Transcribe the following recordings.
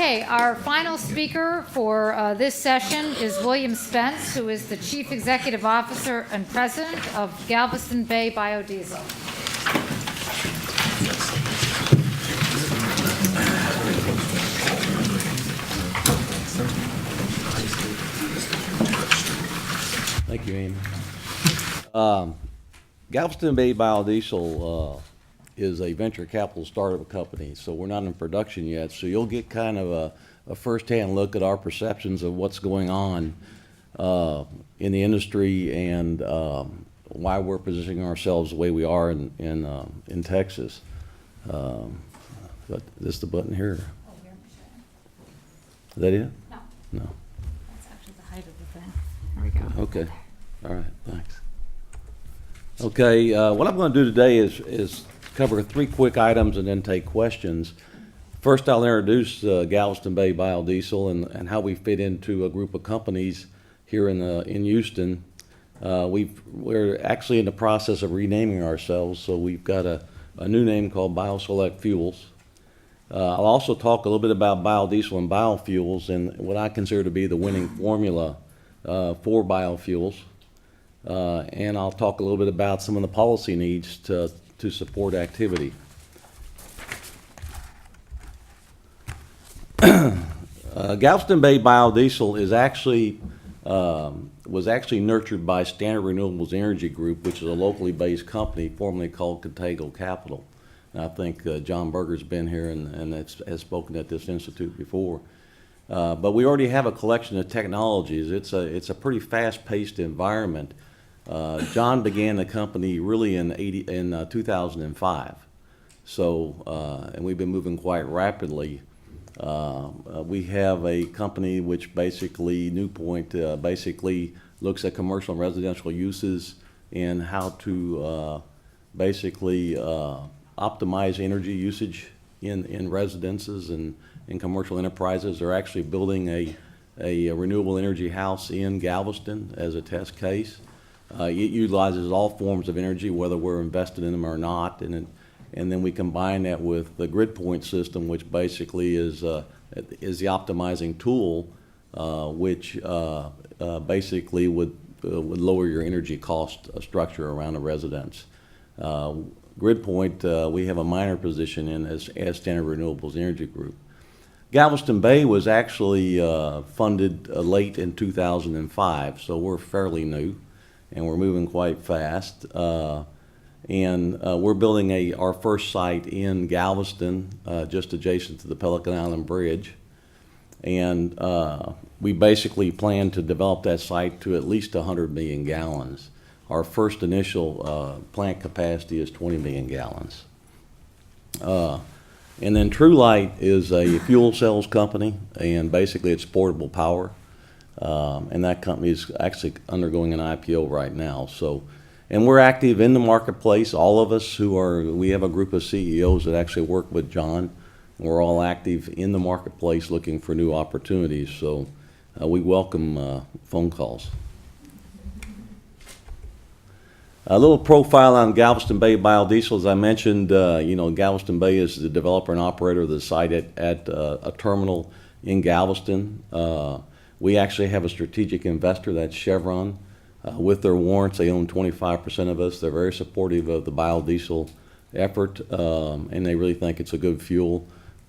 Okay, our final speaker for this session is William Spence, who is the Chief Executive Officer and President of Galveston Bay Biodiesel. Thank you, Amy. Galveston Bay Biodiesel is a venture capital startup company, so we're not in production yet. So you'll get kind of a first-hand look at our perceptions of what's going on in the industry and why we're positioning ourselves the way we are in Texas. But this the button here? Oh, here, Is that it? No, No. that's actually the height of the thing. There we go. Okay. All right. Thanks. Okay. What I'm going to do today is cover 3 quick items and then take questions. First, I'll introduce Galveston Bay Biodiesel and how we fit into a group of companies here in Houston. We're actually in the process of renaming ourselves, so we've got a new name called Biofuels. I'll also talk a little bit about biodiesel and biofuels and what I consider to be the winning formula for biofuels. And I'll talk a little bit about some of the policy needs to support activity. Galveston Bay Biodiesel is was actually nurtured by Standard Renewables Energy Group, which is a locally based company formerly called Contago Capital. And I think John Berger's been here and has spoken at this institute before. But we already have a collection of technologies. It's a pretty fast-paced environment. John began the company really in 2005. So, and we've been moving quite rapidly. We have a company which basically, Newpoint, basically looks at commercial and residential uses and how to basically optimize energy usage in residences and in commercial enterprises. They're actually building a renewable energy house in Galveston as a test case. It utilizes all forms of energy, whether we're invested in them or not, and then we combine that with the grid point system, which basically is the optimizing tool, which basically would lower your energy cost structure around a residence. Grid point, we have a minor position in as Standard Renewables Energy Group. Galveston Bay was actually funded late in 2005, so we're fairly new. And we're moving quite fast. And we're building our first site in Galveston, just adjacent to the Pelican Island Bridge. And we basically plan to develop that site to at least 100 million gallons. Our first initial plant capacity is 20 million gallons. And then Trulight is a fuel cells company, and basically it's portable power. And that company is actually undergoing an IPO right now. So, and we're active in the marketplace. All of us we have a group of CEOs that actually work with John. And we're all active in the marketplace looking for new opportunities. So we welcome phone calls. A little profile on Galveston Bay Biodiesel. As I mentioned, Galveston Bay is the developer and operator of the site at a terminal in Galveston. We actually have a strategic investor, that's Chevron. With their warrants, they own 25% of us. They're very supportive of the biodiesel effort, and they really think it's a good fuel.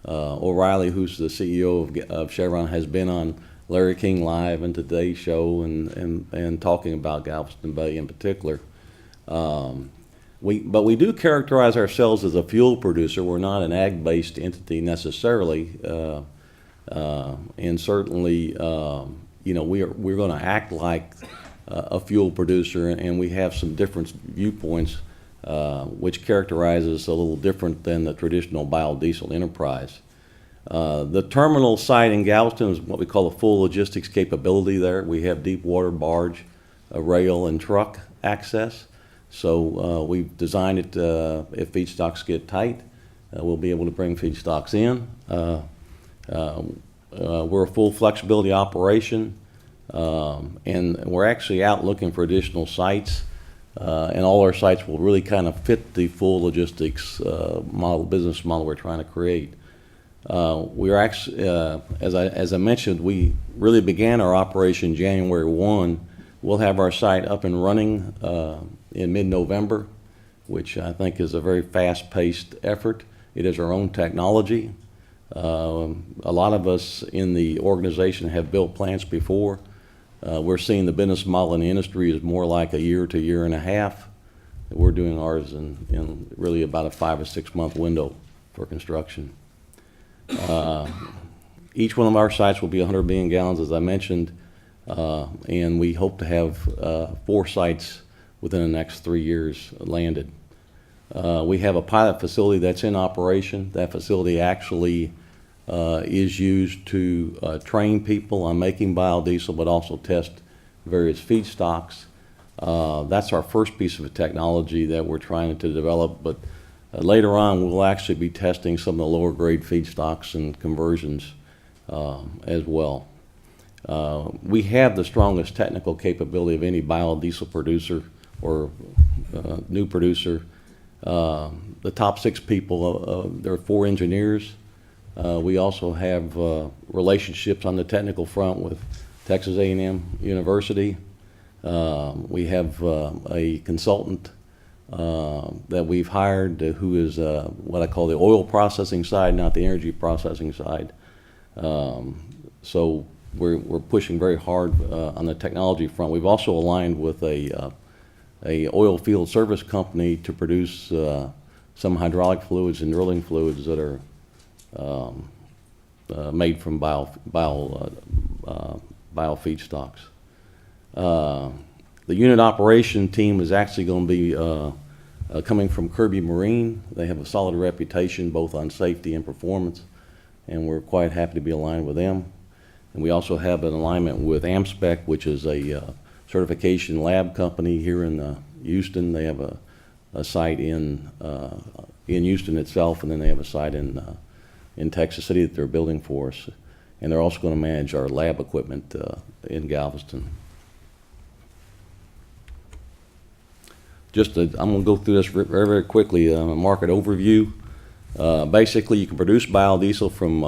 O'Reilly, who's the CEO of Chevron, has been on Larry King Live and Today's Show and talking about Galveston Bay in particular. But we do characterize ourselves as a fuel producer. We're not an ag-based entity necessarily. And certainly, we're going to act like a fuel producer, and we have some different viewpoints, which characterizes us a little different than the traditional biodiesel enterprise. The terminal site in Galveston is what we call a full logistics capability there. We have deep water, barge, rail, and truck access. So we've designed it, if feedstocks get tight, we'll be able to bring feedstocks in. We're a full flexibility operation, and we're actually out looking for additional sites, and all our sites will really kind of fit the full logistics business model we're trying to create. We are actually, as I mentioned, we really began our operation January 1. We'll have our site up and running in mid-November, which I think is a very fast-paced effort. It is our own technology. A lot of us in the organization have built plants before. We're seeing the business model in the industry is more like a year to year and a half. We're doing ours in really about a 5 or 6 month window for construction. Each one of our sites will be 100 million gallons, as I mentioned, and we hope to have 4 sites within the next 3 years landed. We have a pilot facility that's in operation. That facility actually is used to train people on making biodiesel, but also test various feedstocks. That's our first piece of technology that we're trying to develop, but later on we'll actually be testing some of the lower grade feedstocks and conversions as well. We have the strongest technical capability of any biodiesel producer or new producer. The top 6 people, there are 4 engineers. We also have relationships on the technical front with Texas A&M University. We have a consultant that we've hired who is what I call the oil processing side, not the energy processing side. So we're pushing very hard on the technology front. We've also aligned with a oil field service company to produce some hydraulic fluids and drilling fluids that are made from bio feedstocks. The unit operation team is actually going to be coming from Kirby Marine. They have a solid reputation both on safety and performance, and we're quite happy to be aligned with them. And we also have an alignment with AmSpec, which is a certification lab company here in Houston. They have a site in Houston itself, and then they have a site in Texas City that they're building for us. And they're also going to manage our lab equipment in Galveston. I'm going to go through this very, very quickly. A market overview. Basically, you can produce biodiesel from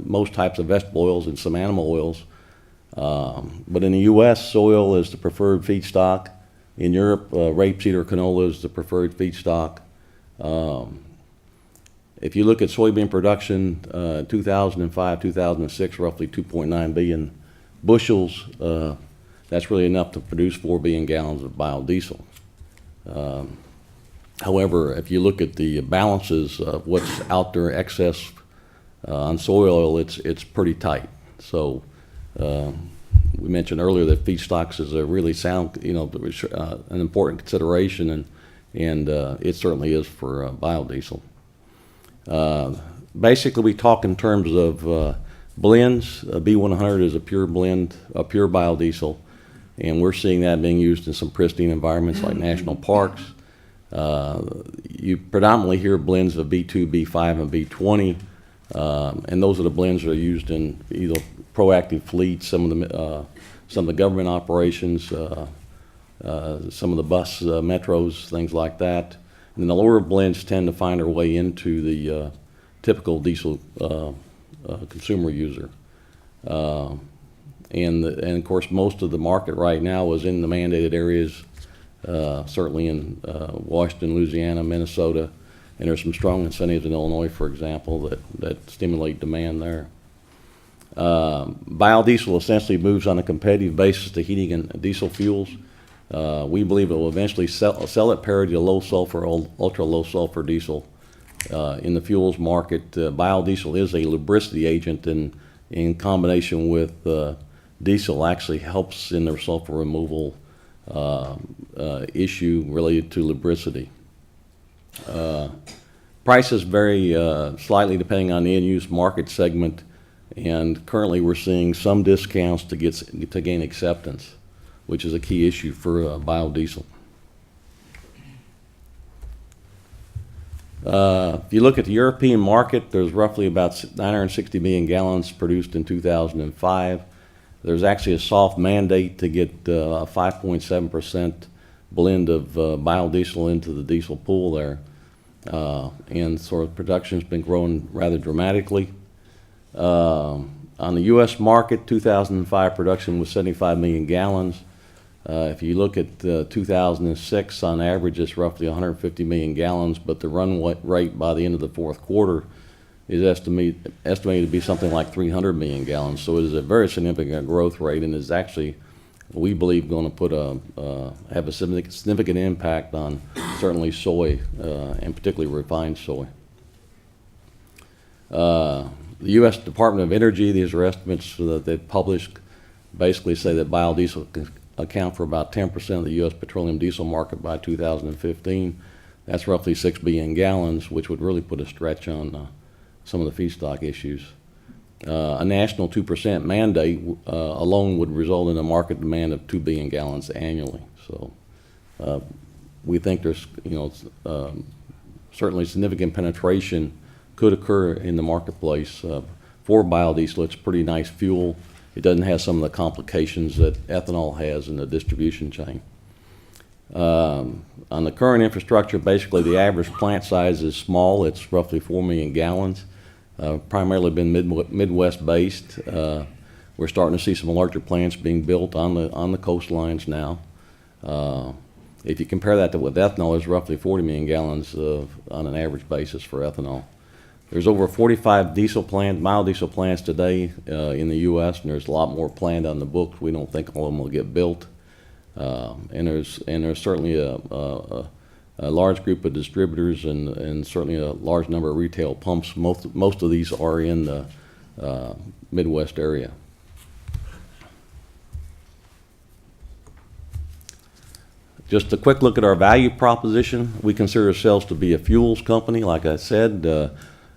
most types of vegetable oils and some animal oils. But in the U.S., soil is the preferred feedstock. In Europe, rapeseed or canola is the preferred feedstock. If you look at soybean production, 2005, 2006, roughly 2.9 billion bushels. That's really enough to produce 4 billion gallons of biodiesel. However, if you look at the balances of what's out there excess on soy oil, it's pretty tight. So we mentioned earlier that feedstocks is a really sound, an important consideration, and it certainly is for biodiesel. Basically, we talk in terms of blends. B100 is a pure blend, a pure biodiesel, and we're seeing that being used in some pristine environments like national parks. You predominantly hear blends of B2, B5, and B20, and those are the blends that are used in either proactive fleets, some of the government operations, some of the bus metros, things like that. And then the lower blends tend to find their way into the typical diesel consumer user. And of course, most of the market right now is in the mandated areas, certainly in Washington, Louisiana, Minnesota, and there's some strong incentives in Illinois, for example, that stimulate demand there. Biodiesel essentially moves on a competitive basis to heating and diesel fuels. We believe it will eventually sell at parity to low sulfur, ultra low sulfur diesel. In the fuels market, biodiesel is a lubricity agent, and in combination with diesel actually helps in the sulfur removal issue related to lubricity. Prices vary slightly depending on the end-use market segment, and currently we're seeing some discounts to gain acceptance, which is a key issue for biodiesel. If you look at the European market, there's roughly about 960 million gallons produced in 2005. There's actually a soft mandate to get a 5.7% blend of biodiesel into the diesel pool there. and sort of production's been growing rather dramatically. On the U.S. market, 2005 production was 75 million gallons. If you look at 2006, on average, it's roughly 150 million gallons, but the run rate by the end of the fourth quarter is estimated to be something like 300 million gallons. So it is a very significant growth rate, and is actually, we believe, going to have a significant impact on certainly soy, and particularly refined soy. The U.S. Department of Energy, these are estimates that they've published, basically say that biodiesel can account for about 10% of the U.S. petroleum diesel market by 2015. That's roughly 6 billion gallons, which would really put a stretch on some of the feedstock issues. A national 2% mandate alone would result in a market demand of 2 billion gallons annually. So we think there's, certainly significant penetration could occur in the marketplace for biodiesel. It's a pretty nice fuel. It doesn't have some of the complications that ethanol has in the distribution chain. On the current infrastructure, basically the average plant size is small. It's roughly 4 million gallons. Primarily been Midwest based. We're starting to see some larger plants being built on the coastlines now. If you compare that with ethanol, there's roughly 40 million gallons on an average basis for ethanol. There's over 45 biodiesel plants today in the U.S., and there's a lot more planned on the books. We don't think all of them will get built. And there's certainly a large group of distributors and certainly a large number of retail pumps. Most of these are in the Midwest area. Just a quick look at our value proposition. We consider ourselves to be a fuels company, like I said.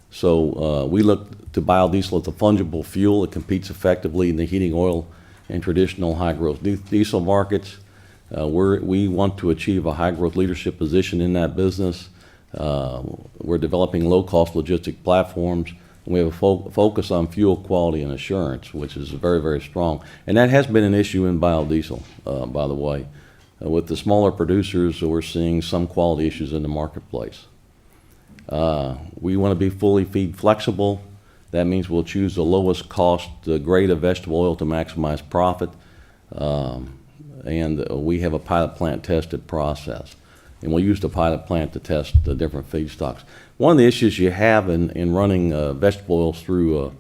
So we look to biodiesel as a fungible fuel that competes effectively in the heating oil and traditional high-growth diesel markets. We want to achieve a high-growth leadership position in that business. We're developing low-cost logistic platforms. And we have a focus on fuel quality and assurance, which is very, very strong. And that has been an issue in biodiesel, by the way. With the smaller producers, we're seeing some quality issues in the marketplace. We want to be fully feed flexible. That means we'll choose the lowest cost grade of vegetable oil to maximize profit. And we have a pilot plant tested process. And we'll use the pilot plant to test the different feedstocks. One of the issues you have in running vegetable oils through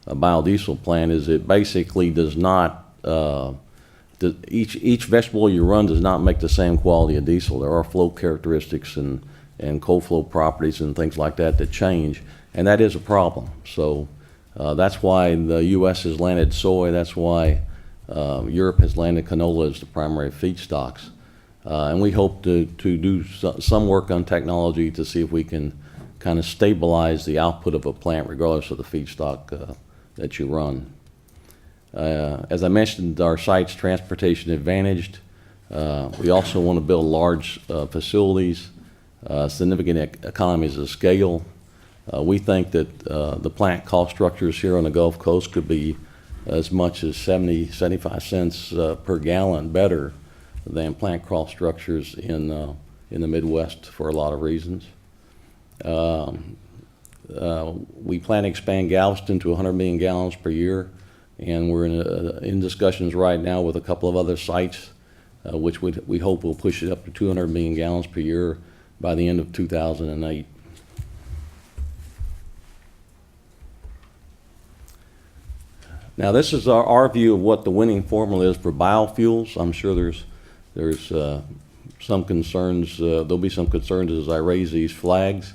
a biodiesel plant is it basically does not, each vegetable oil you run does not make the same quality of diesel. There are flow characteristics and cold flow properties and things like that change, and that is a problem. So that's why the U.S. has landed soy. That's why Europe has landed canola as the primary feedstocks. And we hope to do some work on technology to see if we can kind of stabilize the output of a plant regardless of the feedstock that you run. As I mentioned, our site's transportation advantaged. We also want to build large facilities, significant economies of scale. We think that the plant cost structures here on the Gulf Coast could be as much as 75 cents per gallon better than plant cost structures in the Midwest for a lot of reasons. We plan to expand Galveston to 100 million gallons per year, and we're in discussions right now with a couple of other sites, which we hope will push it up to 200 million gallons per year by the end of 2008. Now, this is our view of what the winning formula is for biofuels. I'm sure there's some concerns. There'll be some concerns as I raise these flags.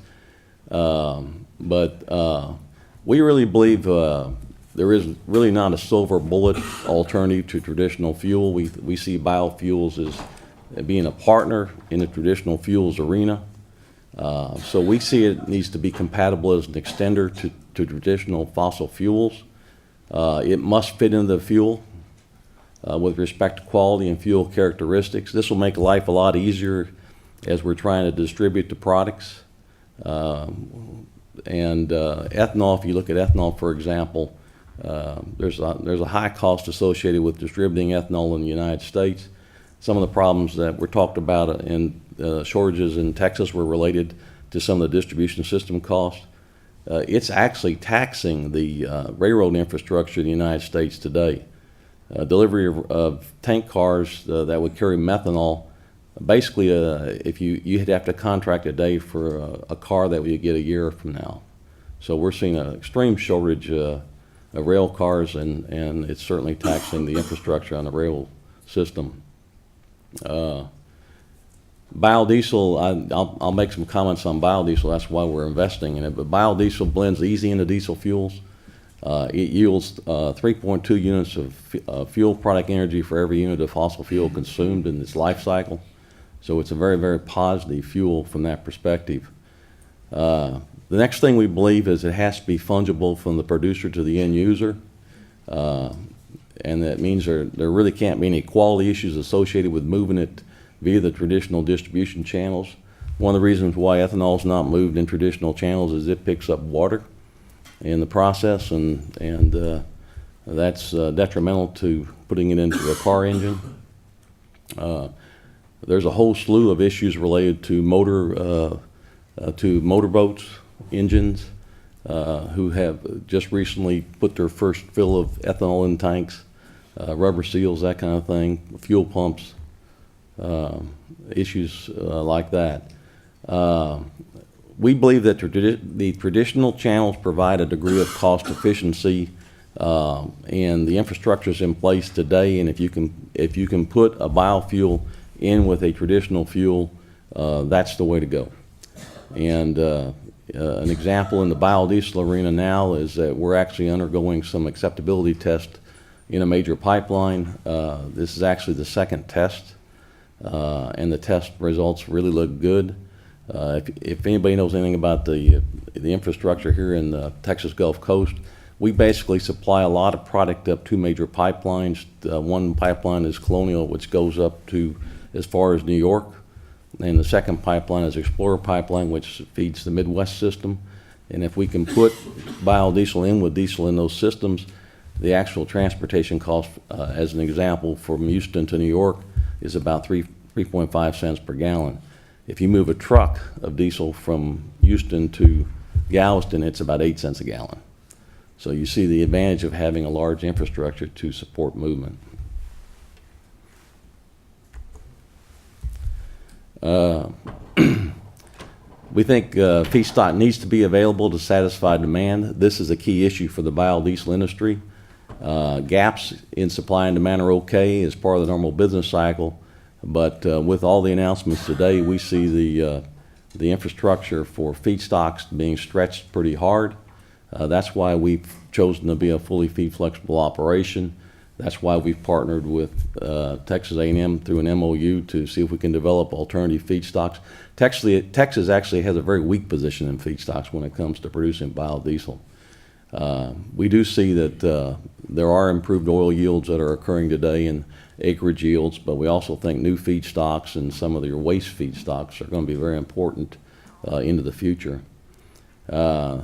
But we really believe there is really not a silver bullet alternative to traditional fuel. We see biofuels as being a partner in the traditional fuels arena. So we see it needs to be compatible as an extender to traditional fossil fuels. It must fit into the fuel with respect to quality and fuel characteristics. This will make life a lot easier as we're trying to distribute the products. And ethanol, if you look at ethanol, for example, there's a high cost associated with distributing ethanol in the United States. Some of the problems that were talked about in shortages in Texas were related to some of the distribution system costs. It's actually taxing the railroad infrastructure in the United States today. Delivery of tank cars that would carry methanol, basically, if you'd have to contract a day for a car that we get a year from now. So we're seeing an extreme shortage of rail cars, and it's certainly taxing the infrastructure on the rail system. Biodiesel, I'll make some comments on biodiesel. That's why we're investing in it. But biodiesel blends easy into diesel fuels. It yields 3.2 units of fuel product energy for every unit of fossil fuel consumed in its life cycle. So it's a very, very positive fuel from that perspective. The next thing we believe is it has to be fungible from the producer to the end user. And that means there really can't be any quality issues associated with moving it via the traditional distribution channels. One of the reasons why ethanol is not moved in traditional channels is it picks up water in the process, and that's detrimental to putting it into a car engine. There's a whole slew of issues related to motorboats, engines, who have just recently put their first fill of ethanol in tanks, rubber seals, that kind of thing, fuel pumps, issues like that. We believe that the traditional channels provide a degree of cost efficiency, and the infrastructure is in place today. And if you can put a biofuel in with a traditional fuel, that's the way to go. And an example in the biodiesel arena now is that we're actually undergoing some acceptability tests in a major pipeline. This is actually the second test, and the test results really look good. If anybody knows anything about the infrastructure here in the Texas Gulf Coast, we basically supply a lot of product up two major pipelines. One pipeline is Colonial, which goes up to as far as New York, and the second pipeline is Explorer Pipeline, which feeds the Midwest system. And if we can put biodiesel in with diesel in those systems, the actual transportation cost, as an example, from Houston to New York is about 3.5 cents per gallon. If you move a truck of diesel from Houston to Galveston, it's about 8 cents a gallon. So you see the advantage of having a large infrastructure to support movement. We think feedstock needs to be available to satisfy demand. This is a key issue for the biodiesel industry. Gaps in supply and demand are okay as part of the normal business cycle, but with all the announcements today, we see the infrastructure for feedstocks being stretched pretty hard. That's why we've chosen to be a fully feed flexible operation. That's why we've partnered with Texas A&M through an MOU to see if we can develop alternative feedstocks. Texas actually has a very weak position in feedstocks when it comes to producing biodiesel. We do see that there are improved oil yields that are occurring today in acreage yields, but we also think new feedstocks and some of your waste feedstocks are going to be very important into the future. As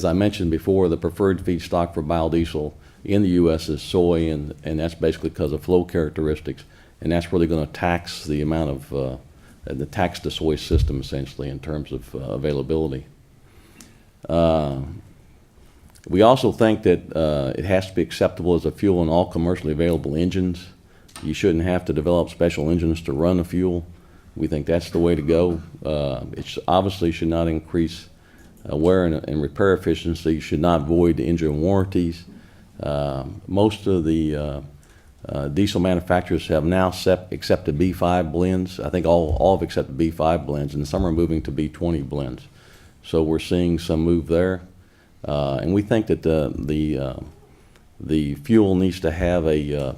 I mentioned before, the preferred feedstock for biodiesel in the U.S. is soy, and that's basically because of flow characteristics, and that's really going to tax the amount of the tax to soy system essentially in terms of availability. We also think that it has to be acceptable as a fuel in all commercially available engines. You shouldn't have to develop special engines to run a fuel. We think that's the way to go. It obviously should not increase wear and repair efficiency. You should not void the engine warranties. Most of the diesel manufacturers have now accepted B5 blends. I think all have accepted B5 blends, and some are moving to B20 blends. So we're seeing some move there. And we think that the fuel needs to have a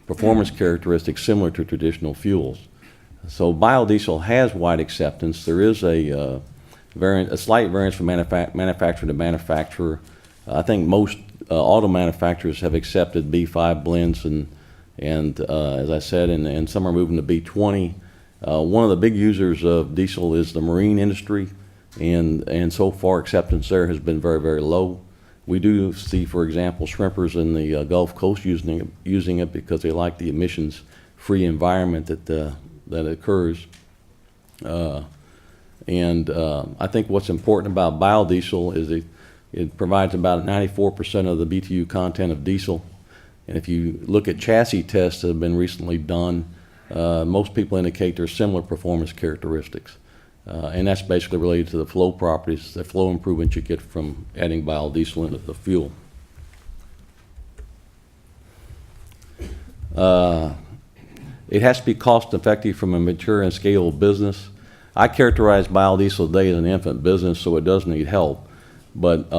performance characteristic similar to traditional fuels. So biodiesel has wide acceptance. There is a slight variance from manufacturer to manufacturer. I think most auto manufacturers have accepted B5 blends, and as I said, and some are moving to B20. One of the big users of diesel is the marine industry, and so far acceptance there has been very, very low. We do see, for example, shrimpers in the Gulf Coast using it because they like the emissions-free environment that occurs. And I think what's important about biodiesel is it provides about 94% of the BTU content of diesel. And if you look at chassis tests that have been recently done, most people indicate there's similar performance characteristics. And that's basically related to the flow properties, the flow improvements you get from adding biodiesel into the fuel. It has to be cost effective from a mature and scalable business. I characterize biodiesel today as an infant business, so it does need help. But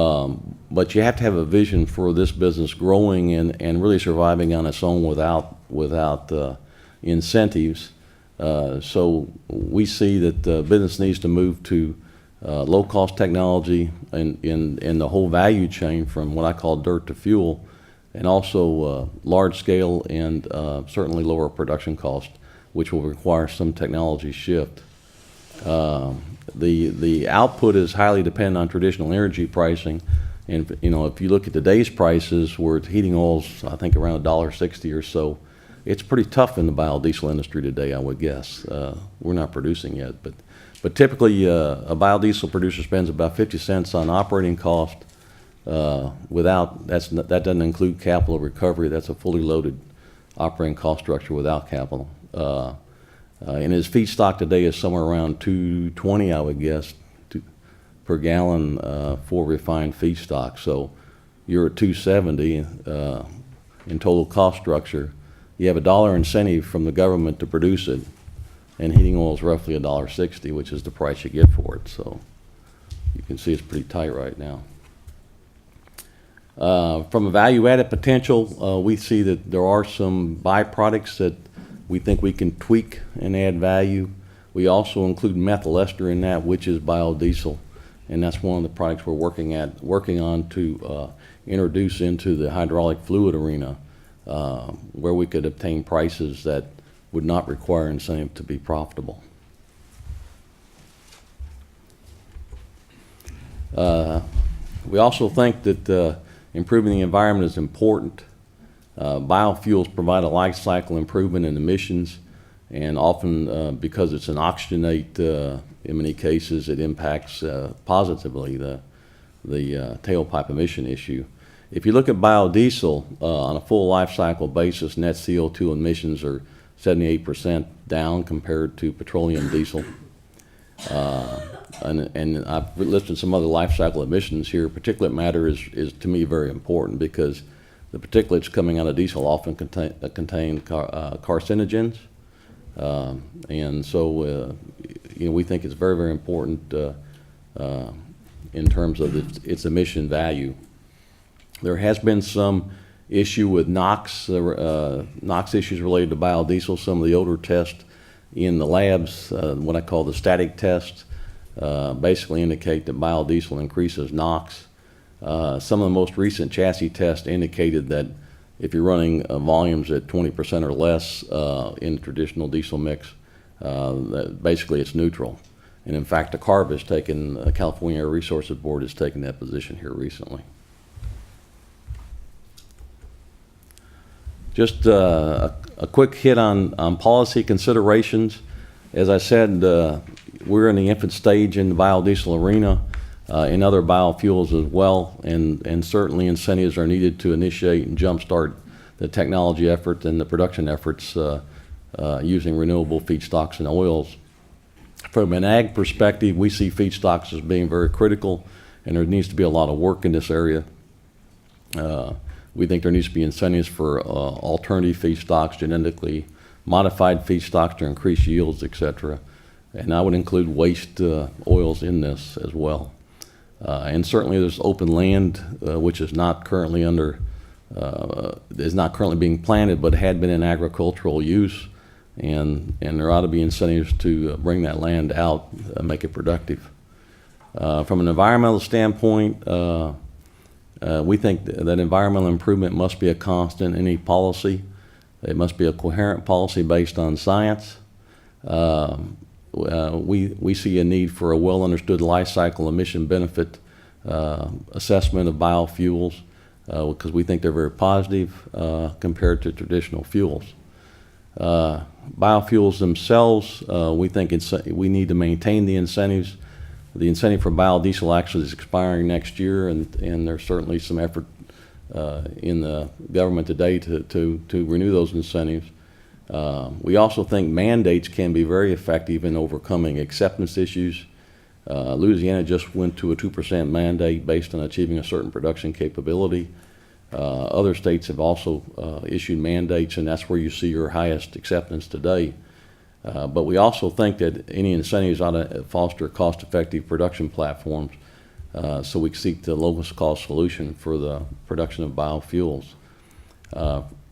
you have to have a vision for this business growing and really surviving on its own without incentives. So we see that the business needs to move to low-cost technology in the whole value chain from what I call dirt to fuel, and also large scale and certainly lower production cost, which will require some technology shift. The output is highly dependent on traditional energy pricing, and if you look at today's prices, where heating oil's I think around $1.60 or so, it's pretty tough in the biodiesel industry today, I would guess. We're not producing yet, but typically a biodiesel producer spends about 50 cents on operating cost. That doesn't include capital recovery. That's a fully loaded operating cost structure without capital. And his feedstock today is somewhere around $2.20, I would guess, per gallon for refined feedstock. So you're at $2.70 in total cost structure. You have $1 incentive from the government to produce it, and heating oil is roughly $1.60, which is the price you get for it. So you can see it's pretty tight right now. From a value-added potential, we see that there are some byproducts that we think we can tweak and add value. We also include methyl ester in that, which is biodiesel, and that's one of the products we're working on to introduce into the hydraulic fluid arena, where we could obtain prices that would not require incentive to be profitable. We also think that improving the environment is important. Biofuels provide a life cycle improvement in emissions, and often because it's an oxygenate, in many cases it impacts positively the tailpipe emission issue. If you look at biodiesel on a full life cycle basis, net CO2 emissions are 78% down compared to petroleum diesel. And I've listed some other life cycle emissions here. Particulate matter is to me very important, because the particulates coming out of diesel often contain carcinogens, and so we think it's very, very important in terms of its emission value. There has been some issue with NOx issues related to biodiesel. Some of the odor tests in the labs, what I call the static tests, basically indicate that biodiesel increases NOx. Some of the most recent chassis tests indicated that if you're running volumes at 20% or less in the traditional diesel mix, that basically it's neutral. And in fact, the CARB has taken, California Air Resources Board has taken that position here recently. Just a quick hit on policy considerations. As I said, we're in the infant stage in the biodiesel arena, in other biofuels as well, and certainly incentives are needed to initiate and jumpstart the technology effort and the production efforts using renewable feedstocks and oils. From an ag perspective, we see feedstocks as being very critical, and there needs to be a lot of work in this area. We think there needs to be incentives for alternative feedstocks, genetically modified feedstocks to increase yields, etc. And I would include waste oils in this as well. And certainly there's open land, which is not currently being planted, but had been in agricultural use, and there ought to be incentives to bring that land out, make it productive. From an environmental standpoint, we think that environmental improvement must be a constant in any policy. It must be a coherent policy based on science. We see a need for a well-understood life cycle emission benefit assessment of biofuels, because we think they're very positive compared to traditional fuels. biofuels themselves, we think we need to maintain the incentives. The incentive for biodiesel actually is expiring next year, and there's certainly some effort in the government today to renew those incentives. We also think mandates can be very effective in overcoming acceptance issues. Louisiana just went to a 2% mandate based on achieving a certain production capability. Other states have also issued mandates, and that's where you see your highest acceptance today. But we also think that any incentives ought to foster cost-effective production platforms, so we seek the lowest cost solution for the production of biofuels.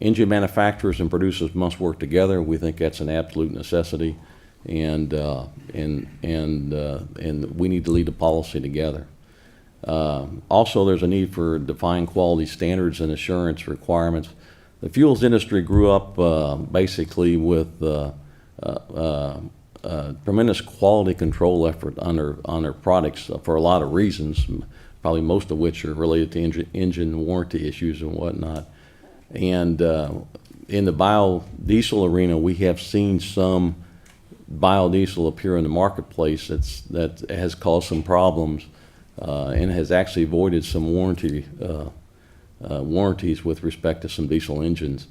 Engine manufacturers and producers must work together. We think that's an absolute necessity, and we need to lead the policy together. Also, there's a need for defined quality standards and assurance requirements. The fuels industry grew up basically with tremendous quality control effort on their products for a lot of reasons, probably most of which are related to engine warranty issues and whatnot. And in the biodiesel arena, we have seen some biodiesel appear in the marketplace that has caused some problems and has actually voided some warranties with respect to some diesel engines.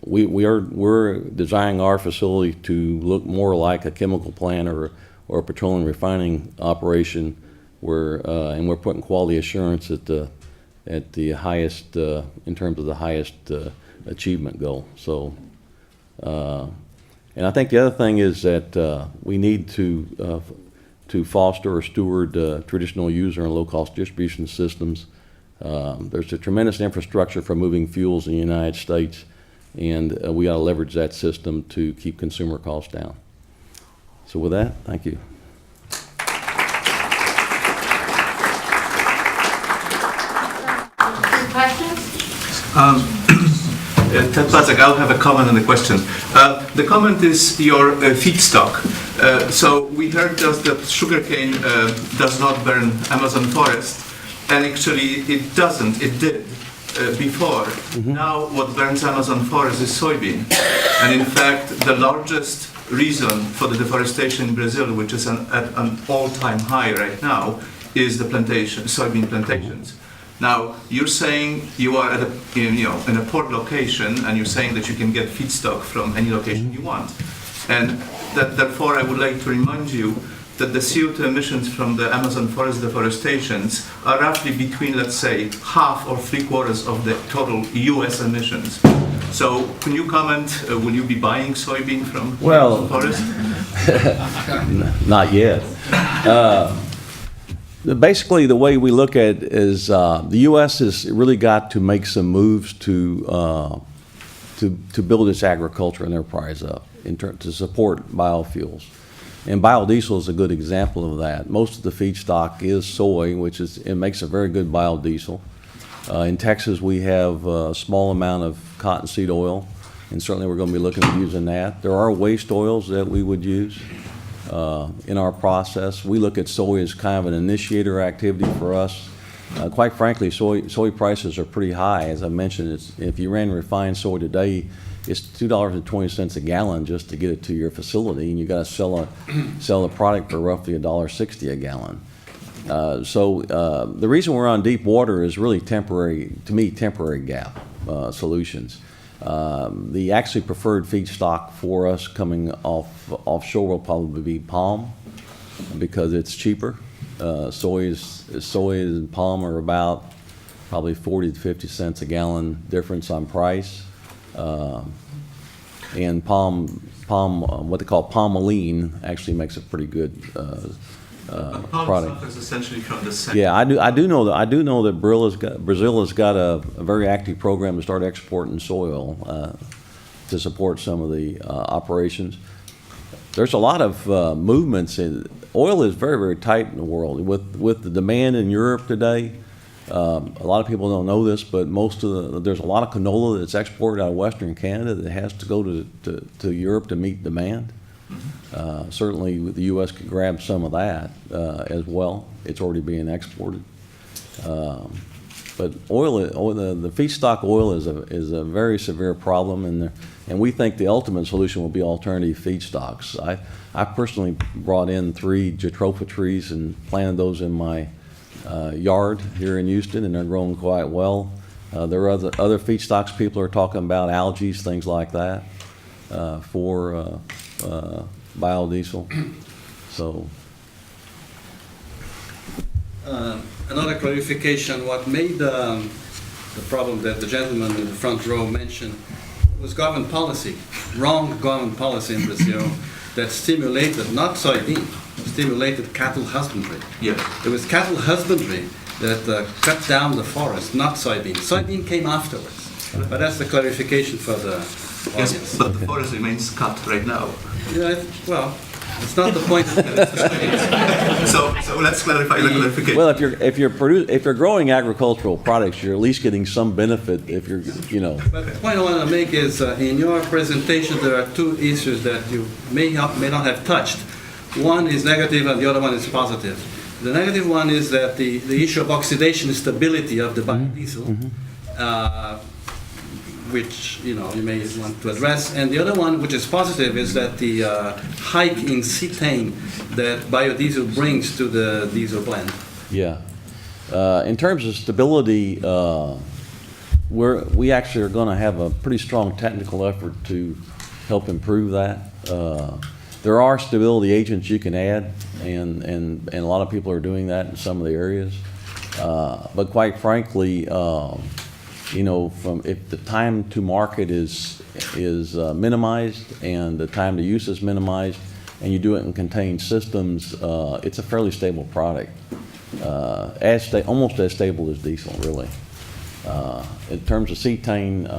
We're designing our facility to look more like a chemical plant or a petroleum refining operation, and we're putting quality assurance at the highest in terms of the highest achievement goal. So, and I think the other thing is that we need to foster or steward traditional user and low-cost distribution systems. There's a tremendous infrastructure for moving fuels in the United States, and we ought to leverage that system to keep consumer costs down. So with that, thank you. Questions? Ted Pacek, I'll have a comment and a question. The comment is your feedstock. So we heard just that sugarcane does not burn Amazon forest, and actually it doesn't. It did before. Mm-hmm. Now what burns Amazon forest is soybean. And in fact, the largest reason for the deforestation in Brazil, which is at an all-time high right now, is the soybean plantations. Now, you're saying you are at in a port location, and you're saying that you can get feedstock from any location you want. And therefore, I would like to remind you that the CO2 emissions from the Amazon forest deforestations are roughly between, let's say, half or three-quarters of the total U.S. emissions. So, can you comment, will you be buying soybean from Amazon forest? Not yet. Basically, the way we look at it is the U.S. has really got to make some moves to build its agriculture enterprise up to support biofuels. And biodiesel is a good example of that. Most of the feedstock is soy, it makes a very good biodiesel. In Texas, we have a small amount of cottonseed oil, and certainly we're going to be looking at using that. There are waste oils that we would use in our process. We look at soy as kind of an initiator activity for us. Quite frankly, soy prices are pretty high. As I mentioned, if you ran refined soy today, it's $2.20 a gallon just to get it to your facility, and you got to sell a product for roughly $1.60 a gallon. So the reason we're on deep water is really temporary gap solutions. The actually preferred feedstock for us coming offshore will probably be palm because it's cheaper. Soy and palm are about probably 40 to 50 cents a gallon difference on price. And palm, what they call palmoline, actually makes a pretty good product. Palm is essentially from the same. Yeah, I do know that Brazil has got a very active program to start exporting soy oil to support some of the operations. There's a lot of movements in oil is very, very tight in the world with the demand in Europe today. A lot of people don't know this, but there's a lot of canola that's exported out of Western Canada that has to go to Europe to meet demand. Certainly the U.S. could grab some of that as well. It's already being exported. But the feedstock oil is a very severe problem, and we think the ultimate solution will be alternative feedstocks. I personally brought in 3 jatropha trees and planted those in my yard here in Houston, and they're growing quite well. There are other feedstocks people are talking about, algae, things like that, for biodiesel. So. Another clarification, what made the problem that the gentleman in the front row mentioned was government policy, wrong government policy in Brazil that stimulated, not soybean, stimulated cattle husbandry. Yes. It was cattle husbandry that cut down the forest, not soybean. Soybean came afterwards. But that's the clarification for the audience. Yes, but the forest remains cut right now. Yeah, well, it's not the point. So let's clarify the clarification. Well, if you're growing agricultural products, you're at least getting some benefit if you're, you know. But the point I want to make is, in your presentation, there are 2 issues that you may not have touched. One is negative and the other one is positive. The negative one is that the issue of oxidation stability of the biodiesel, which you may want to address. And the other one, which is positive, is that the hike in cetane that biodiesel brings to the diesel blend. Yeah. In terms of stability, we actually are going to have a pretty strong technical effort to help improve that. There are stability agents you can add, and a lot of people are doing that in some of the areas. But quite frankly, if the time to market is minimized and the time to use is minimized, and you do it in contained systems, it's a fairly stable product, almost as stable as diesel, really. In terms of cetane,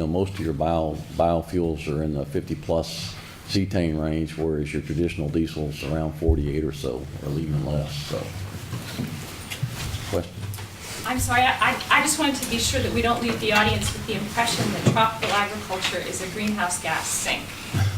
most of your biofuels are in the 50+ cetane range, whereas your traditional diesel's around 48 or so, or even less. So, question? I'm sorry, I just wanted to be sure that we don't leave the audience with the impression that tropical agriculture is a greenhouse gas sink.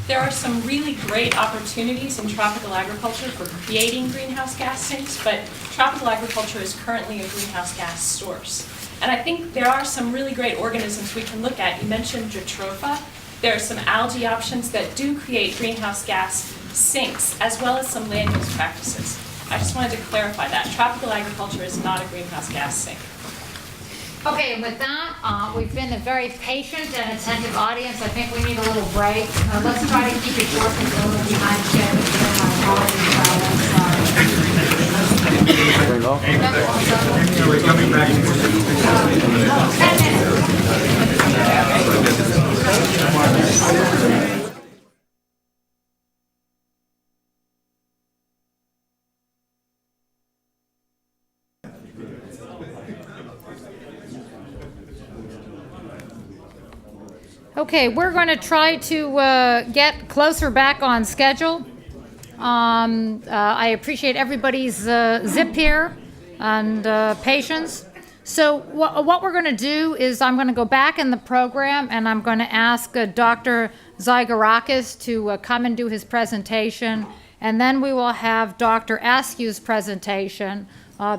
There are some really great opportunities in tropical agriculture for creating greenhouse gas sinks, but tropical agriculture is currently a greenhouse gas source. And I think there are some really great organisms we can look at. You mentioned jatropha. There are some algae options that do create greenhouse gas sinks, as well as some land use practices. I just wanted to clarify that. Tropical agriculture is not a greenhouse gas sink. Okay, and with that, we've been a very patient and attentive audience. I think we need a little break. Let's try to keep it short and go behind schedule. Are we coming back? 10 minutes. Okay, we're going to try to get closer back on schedule. I appreciate everybody's zip here and patience. So what we're going to do is I'm going to go back in the program and I'm going to ask Dr. Zygarakis to come and do his presentation. And then we will have Dr. Askew's presentation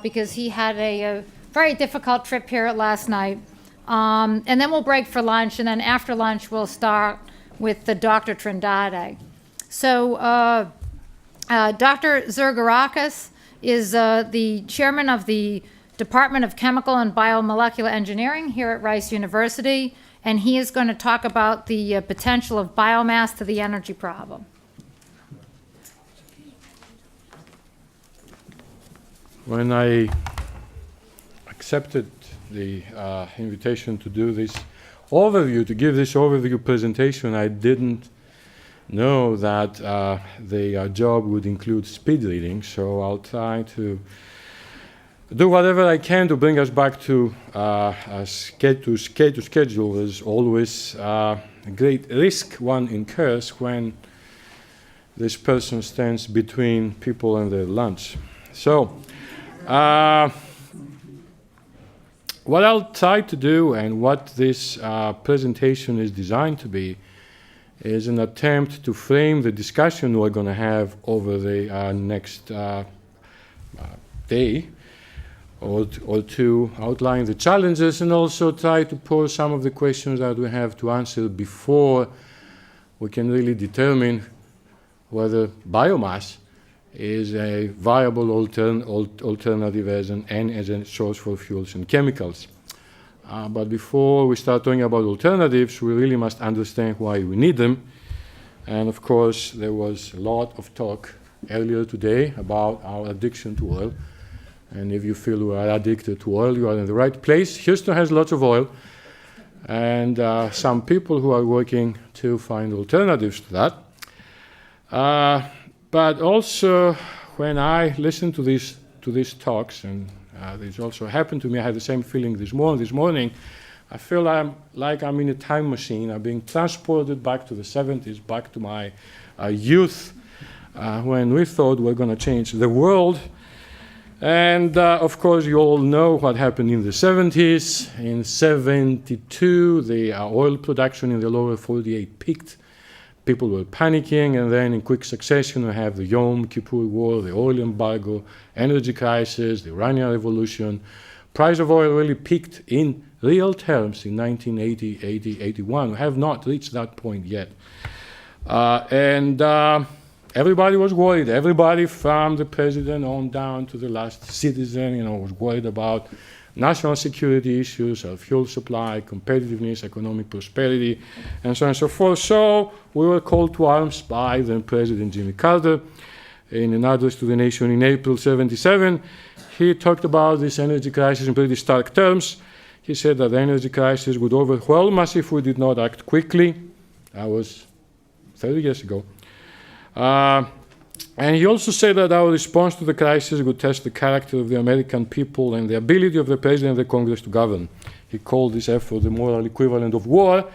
because he had a very difficult trip here last night. And then we'll break for lunch, and then after lunch we'll start with the Dr. Trindade. So Dr. Zygarakis is the chairman of the Department of Chemical and Biomolecular Engineering here at Rice University, and he is going to talk about the potential of biomass to the energy problem. When I accepted the invitation to do this overview, to give this overview presentation, I didn't know that the job would include speed reading, so I'll try to do whatever I can to bring us back to schedule. As always, a great risk one incurs when this person stands between people and their lunch. So, what I'll try to do, and what this presentation is designed to be, is an attempt to frame the discussion we're going to have over the next day or two, outline the challenges and also try to pose some of the questions that we have to answer before we can really determine whether biomass is a viable alternative as a source for fuels and chemicals. But before we start talking about alternatives, we really must understand why we need them. And of course, there was a lot of talk earlier today about our addiction to oil. And if you feel you are addicted to oil, you are in the right place. Houston has lots of oil. And some people who are working to find alternatives to that. But also, when I listen to these talks, and this also happened to me, I had the same feeling this morning, I feel like I'm in a time machine. I'm being transported back to the 70s, back to my youth, when we thought we're going to change the world. And of course, you all know what happened in the 70s. In 72, the oil production in the lower 48 peaked. People were panicking, and then in quick succession, we have the Yom Kippur War, the oil embargo, energy crisis, the Iranian Revolution. Price of oil really peaked in real terms in 1980, 80, 81. We have not reached that point yet. And everybody was worried. Everybody from the president on down to the last citizen, was worried about national security issues, our fuel supply, competitiveness, economic prosperity, and so on and so forth. So we were called to arms by then President Jimmy Carter in an address to the nation in April 77. He talked about this energy crisis in pretty stark terms. He said that the energy crisis would overwhelm us if we did not act quickly. That was 30 years ago. And he also said that our response to the crisis would test the character of the American people and the ability of the President and the Congress to govern. He called this effort the moral equivalent of war.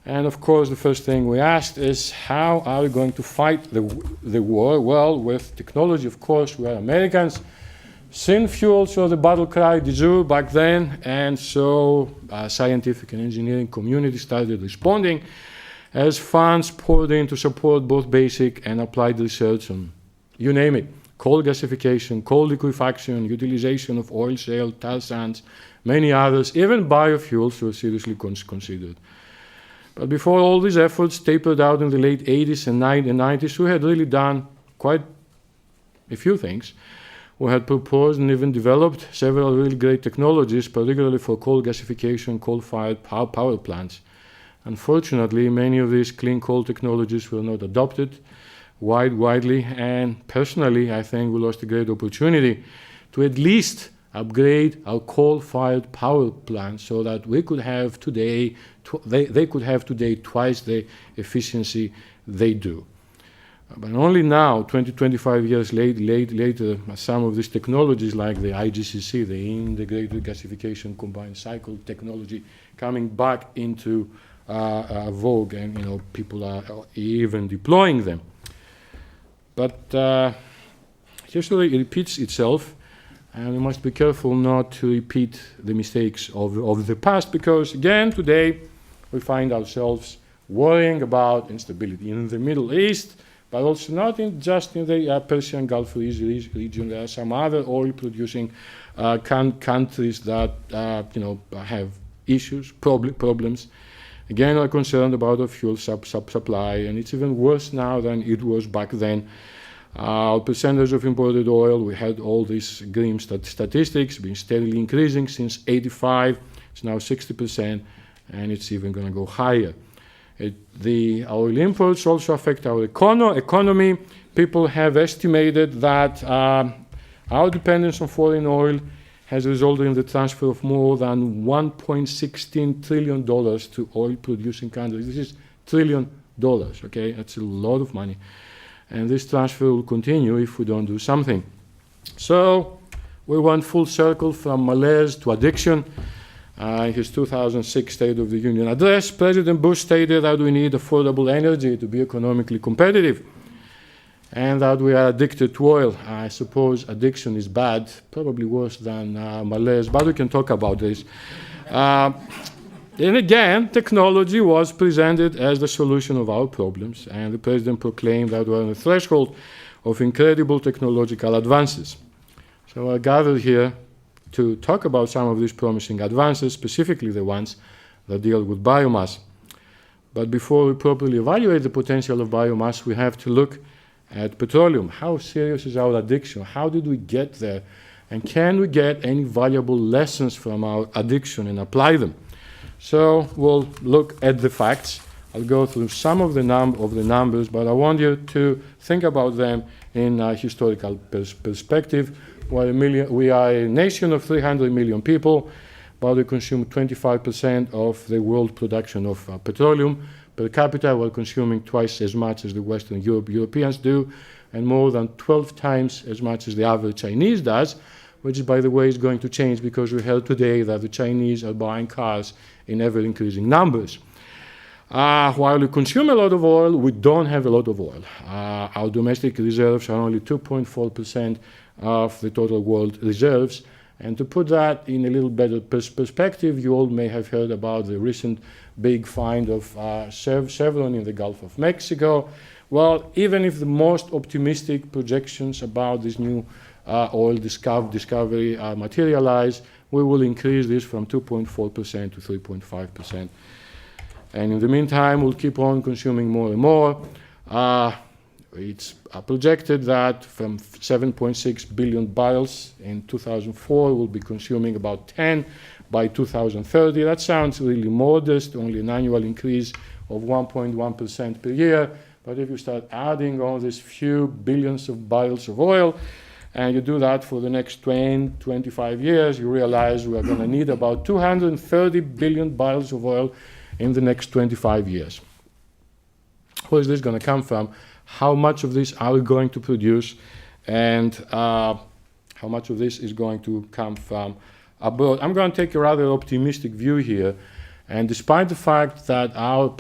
And of course, the first thing we asked is, how are we going to fight the war? Well, with technology, of course. We are Americans. Syn fuels were the battle cry du jour back then, and so scientific and engineering community started responding as funds poured in to support both basic and applied research on, you name it, coal gasification, coal liquefaction, utilization of oil shale, tar sands, many others, even biofuels were seriously considered. But before all these efforts tapered out in the late 80s and 90s, we had really done quite a few things. We had proposed and even developed several really great technologies, particularly for coal gasification, coal-fired power plants. Unfortunately, many of these clean coal technologies were not adopted widely, and personally, I think we lost a great opportunity to at least upgrade our coal-fired power plants so that we could have today, they could have today twice the efficiency they do. But only now, 25 years later, some of these technologies like the IGCC, the integrated gasification combined cycle technology, coming back into vogue, and people are even deploying them. But history repeats itself, and we must be careful not to repeat the mistakes of the past, because again today we find ourselves worrying about instability in the Middle East, but also not just in the Persian Gulf region. There are some other oil-producing countries that have issues, problems. Again, are concerned about our fuel supply, and it's even worse now than it was back then. Our percentage of imported oil, we had all these grim statistics, been steadily increasing since 85. It's now 60%, and it's even going to go higher. The oil imports also affect our economy. People have estimated that our dependence on foreign oil has resulted in the transfer of more than $1.16 trillion to oil-producing countries. This is $1 trillion, okay? That's a lot of money. And this transfer will continue if we don't do something. So we went full circle from malaise to addiction. In his 2006 State of the Union address, President Bush stated that we need affordable energy to be economically competitive, and that we are addicted to oil. I suppose addiction is bad, probably worse than malaise, but we can talk about this. And again, technology was presented as the solution of our problems, and the President proclaimed that we are on the threshold of incredible technological advances. So I gathered here to talk about some of these promising advances, specifically the ones that deal with biomass. But before we properly evaluate the potential of biomass, we have to look at petroleum. How serious is our addiction? How did we get there? And can we get any valuable lessons from our addiction and apply them? So we'll look at the facts. I'll go through some of the numbers, but I want you to think about them in a historical perspective. We are a nation of 300 million people, but we consume 25% of the world production of petroleum. Per capita, we're consuming twice as much as the Western Europeans do, and more than 12 times as much as the average Chinese does, which, by the way, is going to change because we heard today that the Chinese are buying cars in ever-increasing numbers. While we consume a lot of oil, we don't have a lot of oil. Our domestic reserves are only 2.4% of the total world reserves. And to put that in a little better perspective, you all may have heard about the recent big find of Chevron in the Gulf of Mexico. Well, even if the most optimistic projections about this new oil discovery materialize, we will increase this from 2.4% to 3.5%. And in the meantime, we'll keep on consuming more and more. It's projected that from 7.6 billion barrels in 2004, we'll be consuming about 10 by 2030. That sounds really modest, only an annual increase of 1.1% per year. But if you start adding all these few billions of barrels of oil, and you do that for the next 20, 25 years, you realize we are going to need about 230 billion barrels of oil in the next 25 years. Where is this going to come from? How much of this are we going to produce? And how much of this is going to come from abroad? I'm going to take a rather optimistic view here. And despite the fact that our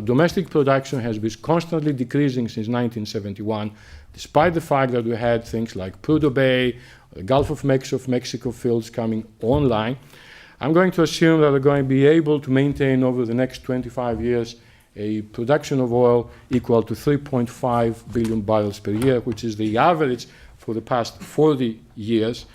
domestic production has been constantly decreasing since 1971, despite the fact that we had things like Prudhoe Bay, the Gulf of Mexico fields coming online, I'm going to assume that we're going to be able to maintain over the next 25 years a production of oil equal to 3.5 billion barrels per year, which is the average for the past 40 years.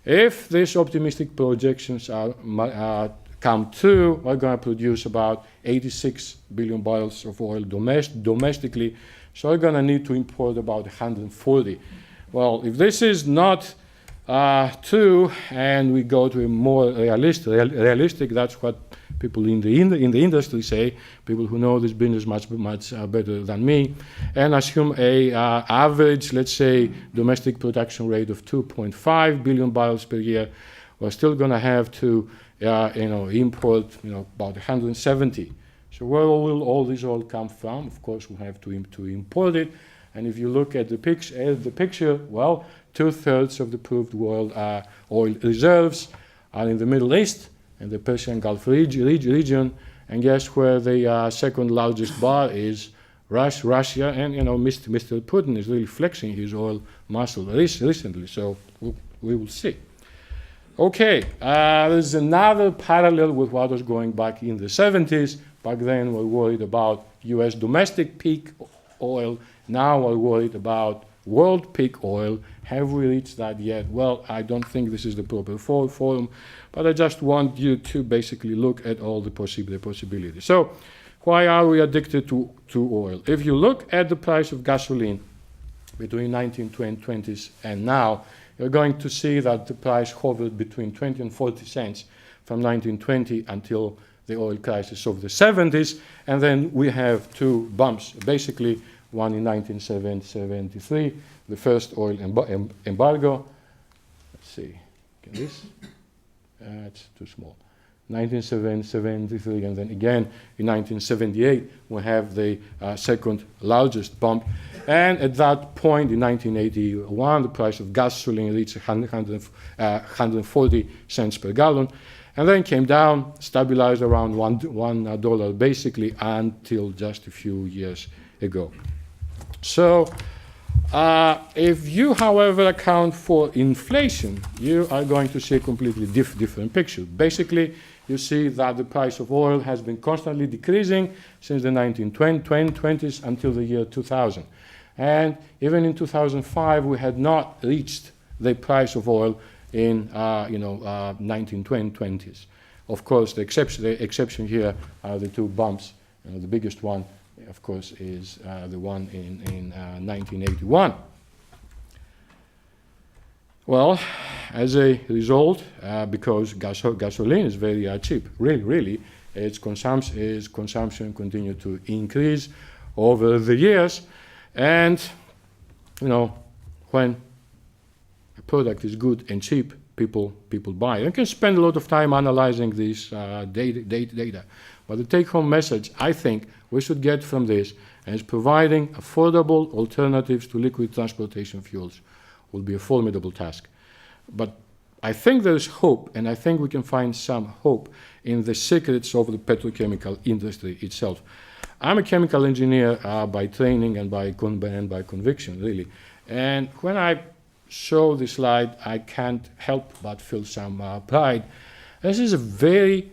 If these optimistic projections come true, we're going to produce about 86 billion barrels of oil domestically, so we're going to need to import about 140. Well, if this is not true, and we go to a more realistic, that's what people in the industry say, people who know this business much better than me, and assume a average, let's say, domestic production rate of 2.5 billion barrels per year, we're still going to have to import about 170. So where will all this oil come from? Of course, we'll have to import it. And if you look at the picture, well, 2/3 of the proved world oil reserves are in the Middle East and the Persian Gulf region. And guess where the second largest bar is? Russia. And Mr. Putin is really flexing his oil muscle recently. So we will see. Okay, there's another parallel with what was going back in the 70s. Back then, we're worried about U.S. domestic peak oil. Now we're worried about world peak oil. Have we reached that yet? Well, I don't think this is the proper forum, but I just want you to basically look at all the possibilities. So, why are we addicted to oil? If you look at the price of gasoline between 1920s and now, you're going to see that the price hovered between 20 and 40 cents from 1920 until the oil crisis of the 70s, and then we have two bumps, basically one in 1973, the first oil embargo. Let's see, can this? It's too small. 1973, and then again in 1978, we have the second largest bump. And at that point in 1981, the price of gasoline reached 140 cents per gallon, and then came down, stabilized around $1 basically until just a few years ago. So if you, however, account for inflation, you are going to see a completely different picture. Basically, you see that the price of oil has been constantly decreasing since the 1920s until the year 2000. And even in 2005, we had not reached the price of oil in 1920s. Of course, the exception here are the two bumps. The biggest one, of course, is the one in 1981. Well, as a result, because gasoline is very cheap, really, its consumption continued to increase over the years, and when a product is good and cheap, people buy it. You can spend a lot of time analyzing this data, but the take-home message I think we should get from this is providing affordable alternatives to liquid transportation fuels will be a formidable task. But I think there is hope, and I think we can find some hope in the secrets of the petrochemical industry itself. I'm a chemical engineer by training and by conviction, really. And when I show this slide, I can't help but feel some pride. This is a very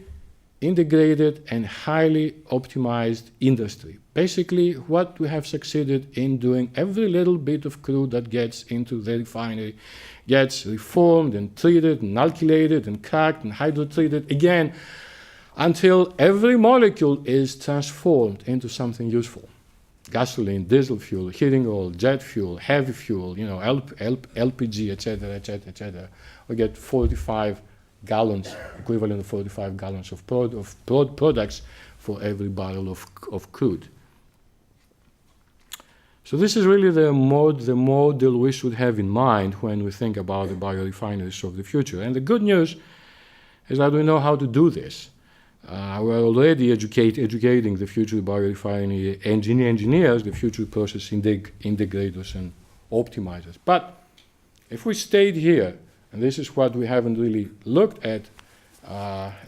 integrated and highly optimized industry. Basically, what we have succeeded in doing, every little bit of crude that gets into the refinery gets reformed and treated and alkylated and cracked and hydrotreated again until every molecule is transformed into something useful. Gasoline, diesel fuel, heating oil, jet fuel, heavy fuel, LPG, etc., etc., etc. We get 45 gallons, equivalent of 45 gallons of products for every barrel of crude. So this is really the model we should have in mind when we think about the biorefineries of the future. And the good news is that we know how to do this. We're already educating the future biorefinery engineers, the future process integrators and optimizers. But if we stayed here, and this is what we haven't really looked at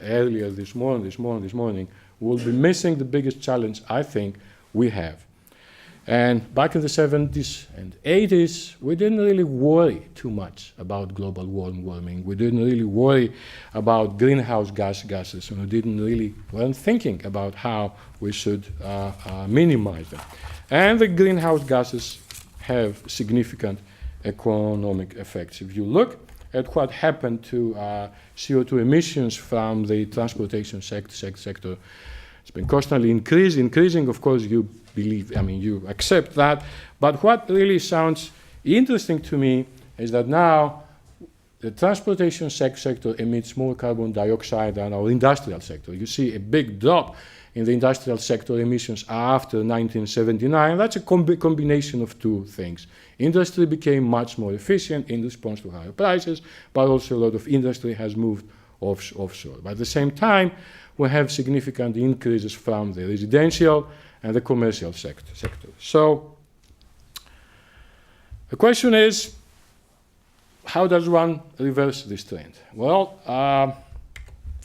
earlier this morning, we'll be missing the biggest challenge I think we have. And back in the 70s and 80s, we didn't really worry too much about global warming. We didn't really worry about greenhouse gases, and we weren't thinking about how we should minimize them. And the greenhouse gases have significant economic effects. If you look at what happened to CO2 emissions from the transportation sector, it's been constantly increasing. Of course, you accept that. But what really sounds interesting to me is that now the transportation sector emits more carbon dioxide than our industrial sector. You see a big drop in the industrial sector emissions after 1979. That's a combination of two things. Industry became much more efficient in response to higher prices, but also a lot of industry has moved offshore. But at the same time, we have significant increases from the residential and the commercial sector. So the question is, how does one reverse this trend? Well,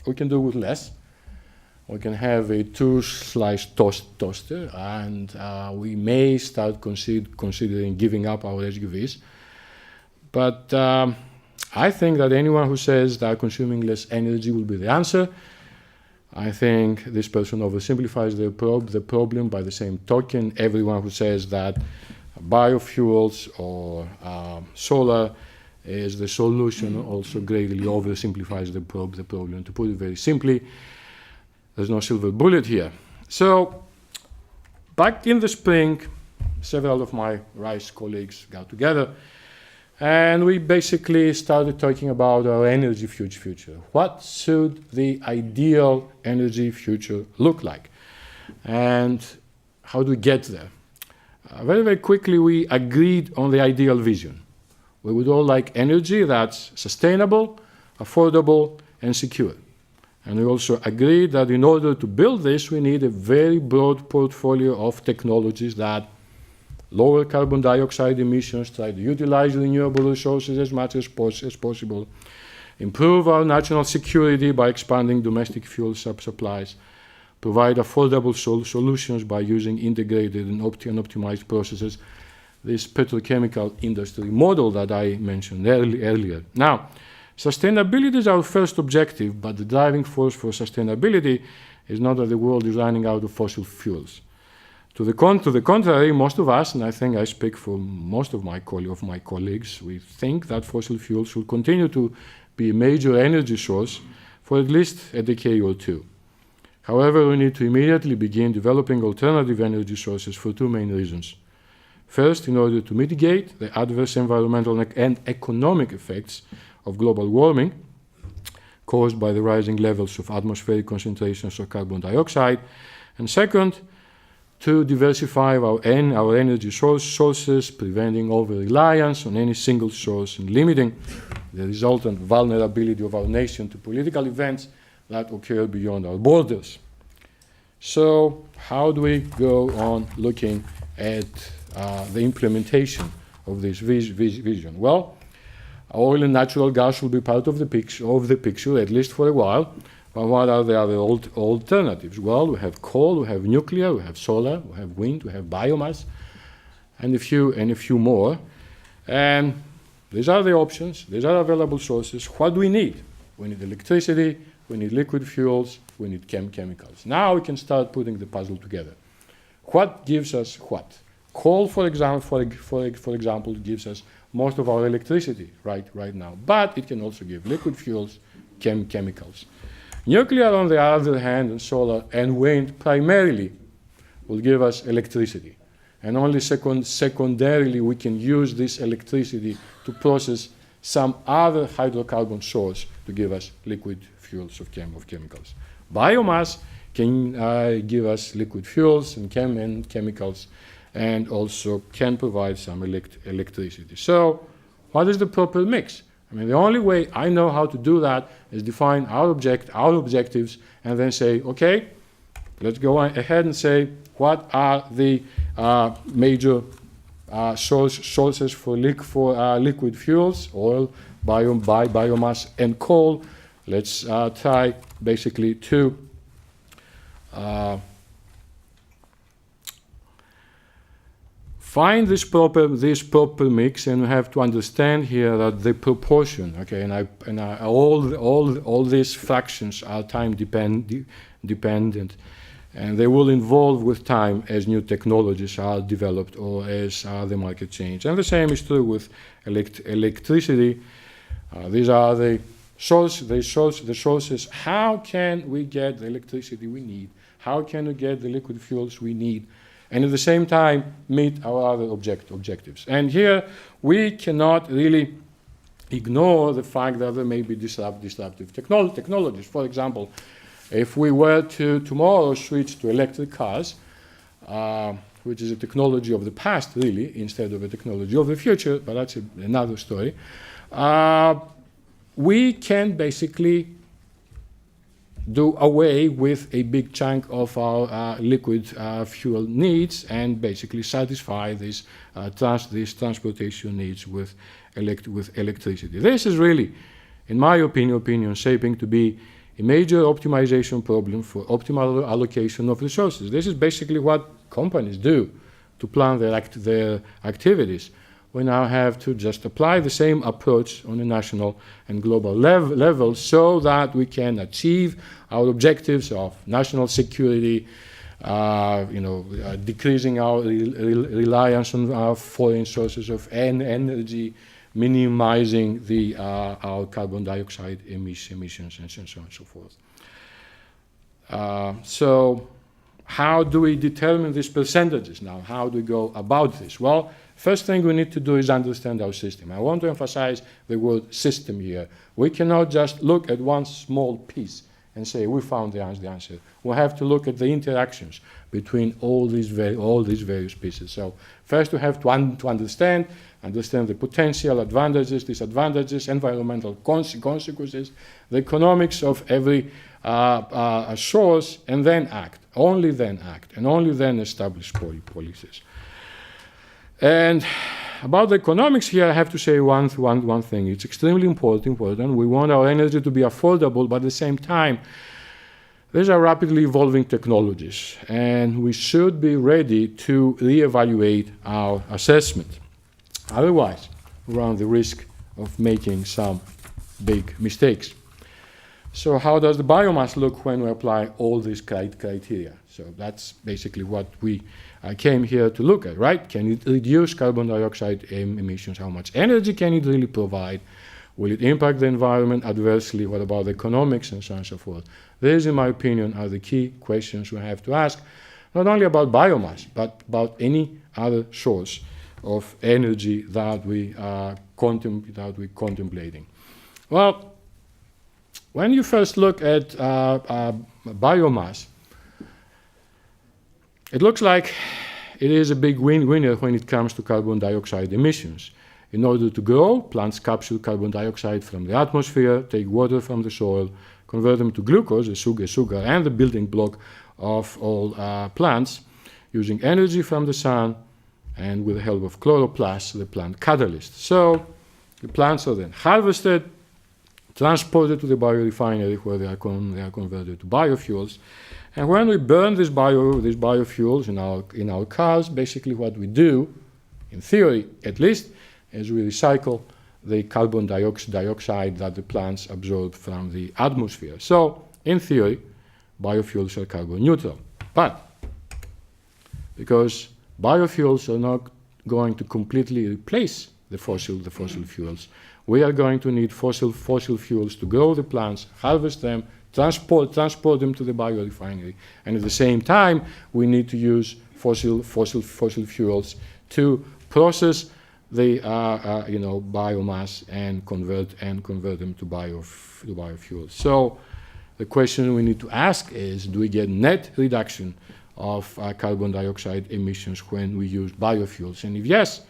we can do with less. We can have a two-slice toaster, and we may start considering giving up our SUVs. But I think that anyone who says that consuming less energy will be the answer, I think this person oversimplifies the problem. By the same token, everyone who says that biofuels or solar is the solution also greatly oversimplifies the problem. To put it very simply, there's no silver bullet here. So back in the spring, several of my RISE colleagues got together, and we basically started talking about our energy future. What should the ideal energy future look like? And how do we get there? Very quickly, we agreed on the ideal vision. We would all like energy that's sustainable, affordable, and secure. And we also agreed that in order to build this, we need a very broad portfolio of technologies that lower carbon dioxide emissions, try to utilize renewable resources as much as possible, improve our national security by expanding domestic fuel supplies, provide affordable solutions by using integrated and optimized processes, this petrochemical industry model that I mentioned earlier. Now, sustainability is our first objective, but the driving force for sustainability is not that the world is running out of fossil fuels. To the contrary, most of us, and I think I speak for most of my colleagues, we think that fossil fuels will continue to be a major energy source for at least a decade or two. However, we need to immediately begin developing alternative energy sources for two main reasons. First, in order to mitigate the adverse environmental and economic effects of global warming caused by the rising levels of atmospheric concentrations of carbon dioxide, and second, to diversify our energy sources, preventing over-reliance on any single source and limiting the resultant vulnerability of our nation to political events that occur beyond our borders. So how do we go on looking at the implementation of this vision? Well, oil and natural gas will be part of the picture, at least for a while. But what are the other alternatives? Well, we have coal, we have nuclear, we have solar, we have wind, we have biomass, and a few more. And these are the options, these are available sources. What do we need? We need electricity, we need liquid fuels, we need chemicals. Now we can start putting the puzzle together. What gives us what? Coal, for example, gives us most of our electricity right now, but it can also give liquid fuels, chemicals. Nuclear, on the other hand, and solar and wind primarily will give us electricity. And only secondarily we can use this electricity to process some other hydrocarbon source to give us liquid fuels of chemicals. Biomass can give us liquid fuels and chemicals, and also can provide some electricity. So what is the proper mix? I mean, the only way I know how to do that is define our objectives, and then say, okay, let's go ahead and say, what are the major sources for liquid fuels, oil, biomass, and coal. Let's try basically to find this proper mix, and we have to understand here that the proportion, okay, and all these fractions are time dependent, and they will evolve with time as new technologies are developed or as the market change. And the same is true with electricity. These are the sources. How can we get the electricity we need? How can we get the liquid fuels we need? And at the same time meet our other objectives. And here we cannot really ignore the fact that there may be disruptive technologies. For example, if we were to tomorrow switch to electric cars, which is a technology of the past really, instead of a technology of the future, but that's another story, we can basically do away with a big chunk of our liquid fuel needs and basically satisfy these transportation needs with electricity. This is really, in my opinion, shaping to be a major optimization problem for optimal allocation of resources. This is basically what companies do to plan their activities. We now have to just apply the same approach on a national and global level so that we can achieve our objectives of national security, decreasing our reliance on our foreign sources of energy, minimizing our carbon dioxide emissions, and so on and so forth. So how do we determine these percentages now? How do we go about this? Well, first thing we need to do is understand our system. I want to emphasize the word system here. We cannot just look at one small piece and say we found the answer. We have to look at the interactions between all these various pieces. So first we have to understand the potential advantages, disadvantages, environmental consequences, the economics of every source, and then act. Only then act, and only then establish policies. And about the economics here, I have to say one thing. It's extremely important. We want our energy to be affordable, but at the same time, these are rapidly evolving technologies, and we should be ready to reevaluate our assessment. Otherwise, we run the risk of making some big mistakes. So how does the biomass look when we apply all these criteria? So that's basically what we came here to look at, right? Can it reduce carbon dioxide emissions? How much energy can it really provide? Will it impact the environment adversely? What about the economics and so on and so forth? These, in my opinion, are the key questions we have to ask, not only about biomass, but about any other source of energy that we are contemplating. Well, when you first look at biomass, it looks like it is a big winner when it comes to carbon dioxide emissions. In order to grow, plants capture carbon dioxide from the atmosphere, take water from the soil, convert them to glucose, the sugar, and the building block of all plants, using energy from the sun and with the help of chloroplasts, the plant catalyst. So the plants are then harvested, transported to the biorefinery where they are converted to biofuels. And when we burn these biofuels in our cars, basically what we do, in theory at least, is we recycle the carbon dioxide that the plants absorb from the atmosphere. So, in theory, biofuels are carbon neutral. But because biofuels are not going to completely replace the fossil fuels, we are going to need fossil fuels to grow the plants, harvest them, transport them to the biorefinery, and at the same time, we need to use fossil fuels to process the biomass and convert them to biofuels. So the question we need to ask is, do we get net reduction of carbon dioxide emissions when we use biofuels? And if yes,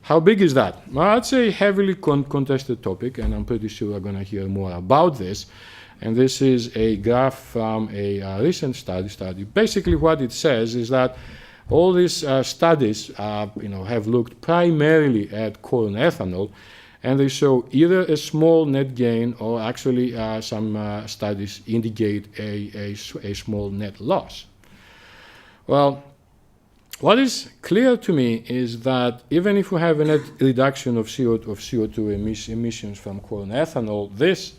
how big is that? Well, it's a heavily contested topic, and I'm pretty sure we're going to hear more about this. And this is a graph from a recent study. Basically, what it says is that all these studies have looked primarily at corn ethanol, and they show either a small net gain or actually some studies indicate a small net loss. Well, what is clear to me is that even if we have a net reduction of CO2 emissions from corn ethanol, this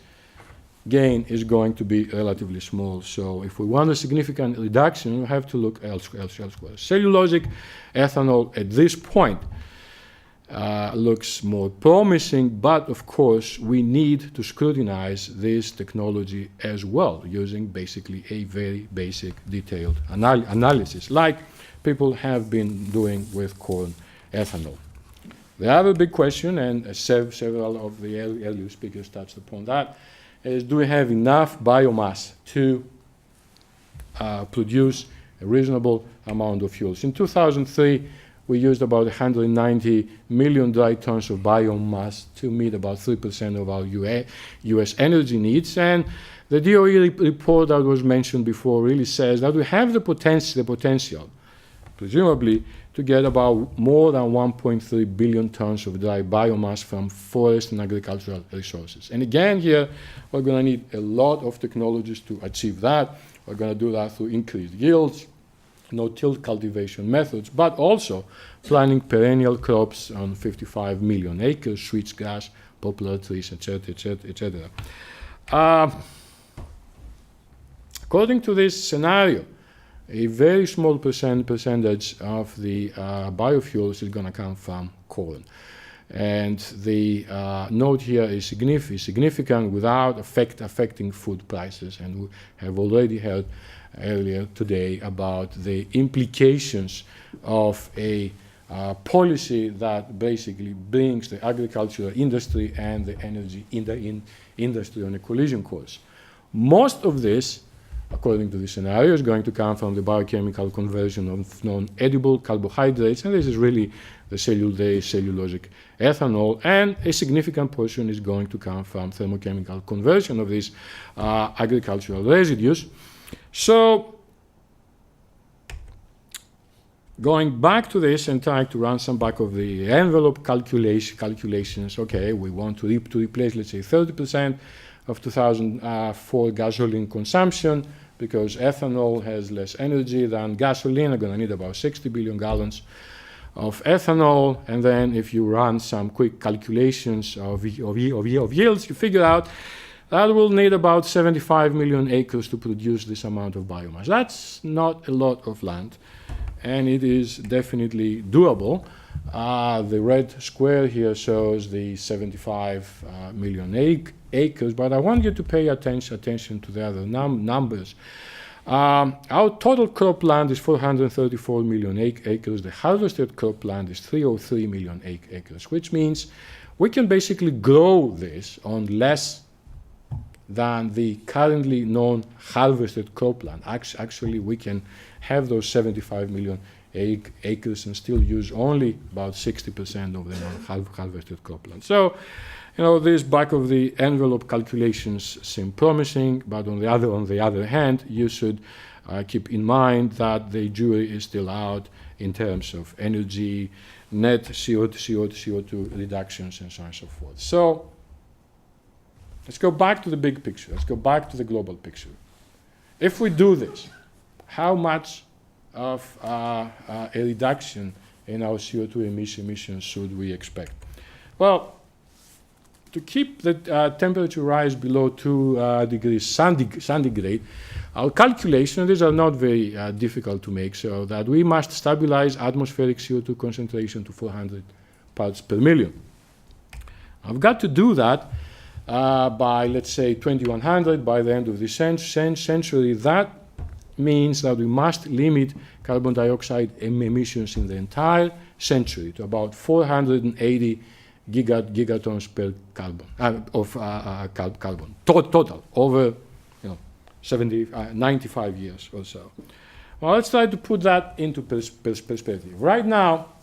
gain is going to be relatively small. So if we want a significant reduction, we have to look elsewhere. Cellulosic ethanol at this point looks more promising, but of course we need to scrutinize this technology as well, using basically a very basic detailed analysis, like people have been doing with corn ethanol. The other big question, and several of the earlier speakers touched upon that, is do we have enough biomass to produce a reasonable amount of fuels? In 2003, we used about 190 million dry tons of biomass to meet about 3% of our US energy needs. And the DOE report that was mentioned before really says that we have the potential, presumably, to get about more than 1.3 billion tons of dry biomass from forest and agricultural resources. And again, here, we're going to need a lot of technologies to achieve that. We're going to do that through increased yields, no-till cultivation methods, but also planting perennial crops on 55 million acres, switchgrass, poplar trees, etc., etc., etc. According to this scenario, a very small percentage of the biofuels is going to come from corn. And the note here is significant without affecting food prices. And we have already heard earlier today about the implications of a policy that basically brings the agricultural industry and the energy industry on a collision course. Most of this, according to the scenario, is going to come from the biochemical conversion of non-edible carbohydrates, and this is really the cellulosic ethanol, and a significant portion is going to come from thermochemical conversion of these agricultural residues. So, going back to this and trying to run some back of the envelope calculations, okay, we want to replace, let's say, 30% of 2004 gasoline consumption, because ethanol has less energy than gasoline. We're going to need about 60 billion gallons of ethanol, and then if you run some quick calculations of yields, you figure out that will need about 75 million acres to produce this amount of biomass. That's not a lot of land, and it is definitely doable. The red square here shows the 75 million acres, but I want you to pay attention to the other numbers. Our total crop land is 434 million acres. The harvested crop land is 303 million acres, which means we can basically grow this on less than the currently known harvested cropland. Actually, we can have those 75 million acres and still use only about 60% of the harvested cropland. So, you know, these back of the envelope calculations seem promising, but on the other hand, you should keep in mind that the jury is still out in terms of energy, net CO2 reductions, and so on and so forth. So, let's go back to the big picture. Let's go back to the global picture. If we do this, how much of a reduction in our CO2 emissions should we expect? Well, to keep the temperature rise below 2 degrees centigrade, our calculations, these are not very difficult to make, so that we must stabilize atmospheric CO2 concentration to 400 parts per million. I've got to do that by, let's say, 2100, by the end of the century. That means that we must limit carbon dioxide emissions in the entire century to about 480 gigatons per carbon total over 95 years or so. Well, let's try to put that into perspective. Right now,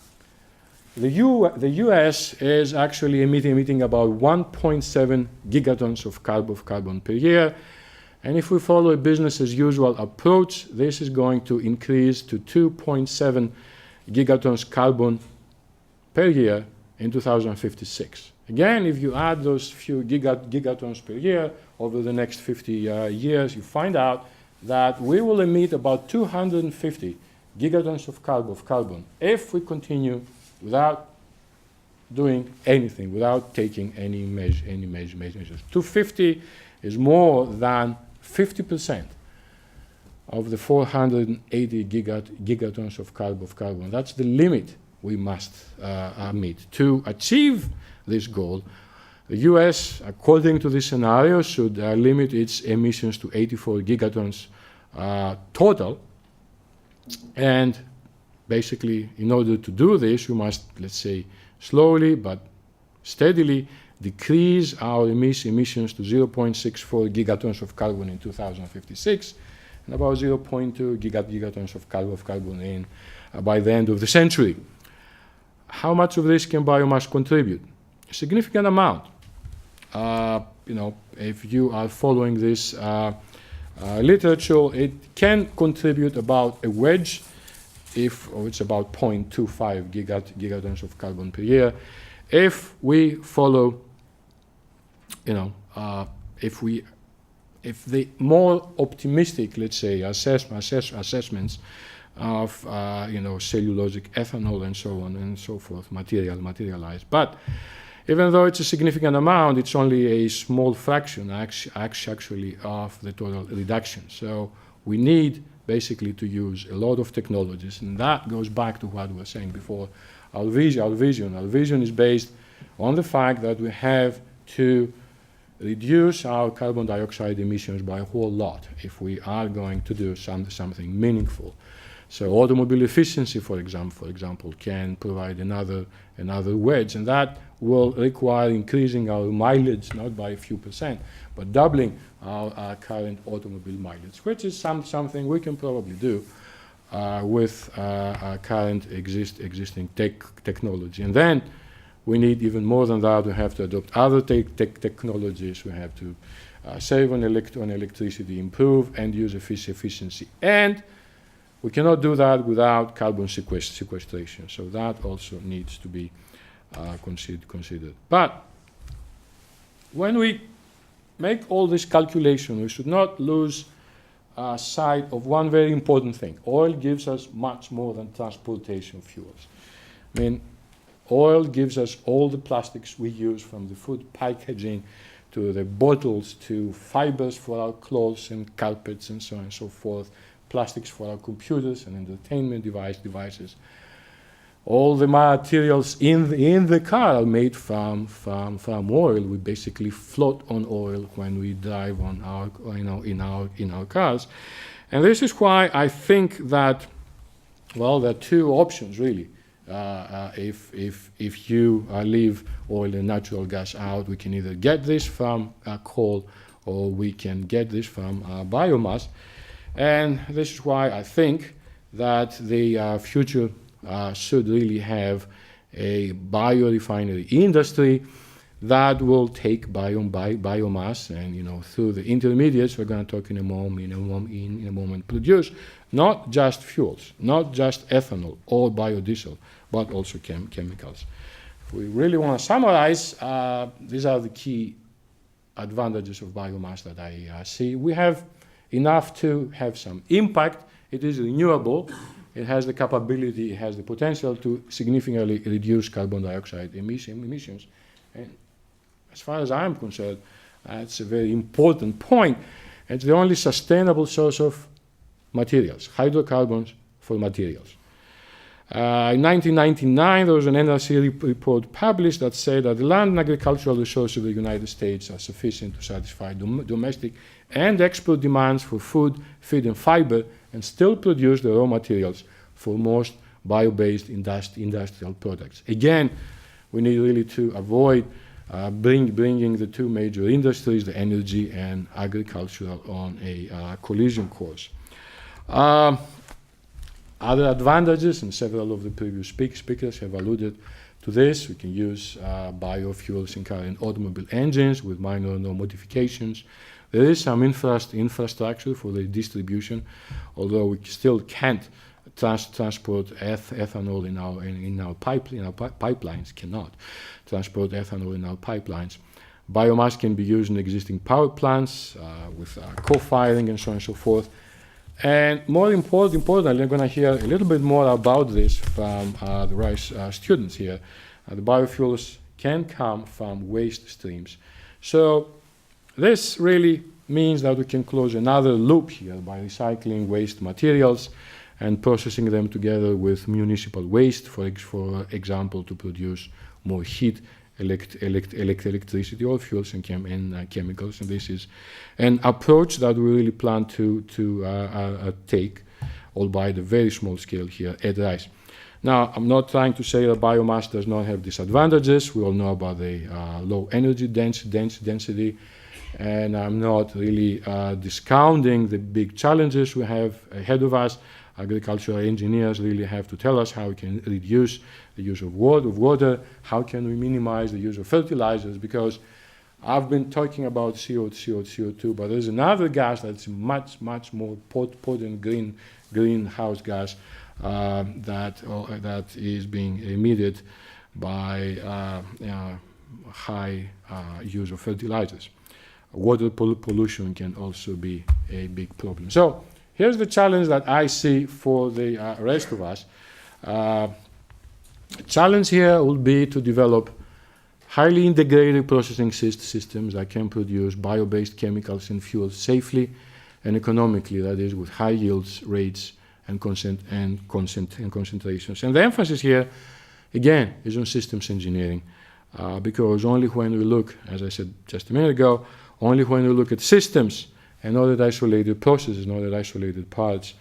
the U.S. is actually emitting about 1.7 gigatons of carbon per year. And if we follow a business as usual approach, this is going to increase to 2.7 gigatons carbon per year in 2056. Again, if you add those few gigatons per year over the next 50 years, you find out that we will emit about 250 gigatons of carbon if we continue without doing anything, without taking any measures. 250 is more than 50% of the 480 gigatons of carbon. That's the limit we must meet. To achieve this goal, the U.S., according to this scenario, should limit its emissions to 84 gigatons total. And basically, in order to do this, we must, let's say, slowly but steadily decrease our emissions to 0.64 gigatons of carbon in 2056 and about 0.2 gigatons of carbon in by the end of the century. How much of this can biomass contribute? A significant amount. If you are following this literature, it can contribute about a wedge, it's about 0.25 gigatons of carbon per year. If we follow, if the more optimistic, let's say, assessments of cellulosic ethanol and so on and so forth materialize. But even though it's a significant amount, it's only a small fraction actually of the total reduction. So we need basically to use a lot of technologies, and that goes back to what we were saying before. Our vision is based on the fact that we have to reduce our carbon dioxide emissions by a whole lot if we are going to do something meaningful. So automobile efficiency, for example, can provide another wedge, and that will require increasing our mileage not by a few percent, but doubling our current automobile mileage, which is something we can probably do with our current existing technology. And then we need even more than that. We have to adopt other technologies. We have to save on electricity, improve end-use efficiency, and we cannot do that without carbon sequestration. So that also needs to be considered. But when we make all this calculation, we should not lose sight of one very important thing. Oil gives us much more than transportation fuels. Oil gives us all the plastics we use, from the food packaging to the bottles, to fibers for our clothes and carpets and so on and so forth, plastics for our computers and entertainment devices. All the materials in the car are made from oil. We basically float on oil when we drive on our, in our cars. And this is why I think that, well, there are two options really. If you leave oil and natural gas out, we can either get this from coal or we can get this from biomass. And this is why I think that the future should really have a biorefinery industry that will take biomass and, through the intermediates we're going to talk in a moment, produce not just fuels, not just ethanol or biodiesel, but also chemicals. If we really want to summarize, these are the key advantages of biomass that I see. We have enough to have some impact. It is renewable. It has the capability, it has the potential to significantly reduce carbon dioxide emissions. And as far as I'm concerned, that's a very important point. It's the only sustainable source of materials, hydrocarbons for materials. In 1999, there was an NRC report published that said that the land and agricultural resources of the United States are sufficient to satisfy domestic and export demands for food, feed, and fiber, and still produce the raw materials for most bio-based industrial products. Again, we need really to avoid bringing the two major industries, the energy and agricultural, on a collision course. Other advantages, and several of the previous speakers have alluded to this, we can use biofuels in current automobile engines with minor modifications. There is some infrastructure for the distribution, although we still can't transport ethanol in our pipelines, cannot transport ethanol in our pipelines. Biomass can be used in existing power plants with co-firing and so on and so forth. And more importantly, I'm going to hear a little bit more about this from the Rice students here. The biofuels can come from waste streams. So this really means that we can close another loop here by recycling waste materials and processing them together with municipal waste, for example, to produce more heat, electricity, or fuels and chemicals. And this is an approach that we really plan to take, albeit a very small scale here at Rice. Now, I'm not trying to say that biomass does not have disadvantages. We all know about the low energy density, and I'm not really discounting the big challenges we have ahead of us. Agricultural engineers really have to tell us how we can reduce the use of water, how can we minimize the use of fertilizers, because I've been talking about CO2, but there's another gas that's much more potent greenhouse gas that is being emitted by high use of fertilizers. Water pollution can also be a big problem. So here's the challenge that I see for the rest of us. The challenge here will be to develop highly integrated processing systems that can produce bio-based chemicals and fuels safely and economically, that is, with high yields, rates, and concentrations. And the emphasis here, again, is on systems engineering, because only when we look, as I said just a minute ago, only when we look at systems and not at isolated processes, not at isolated parts,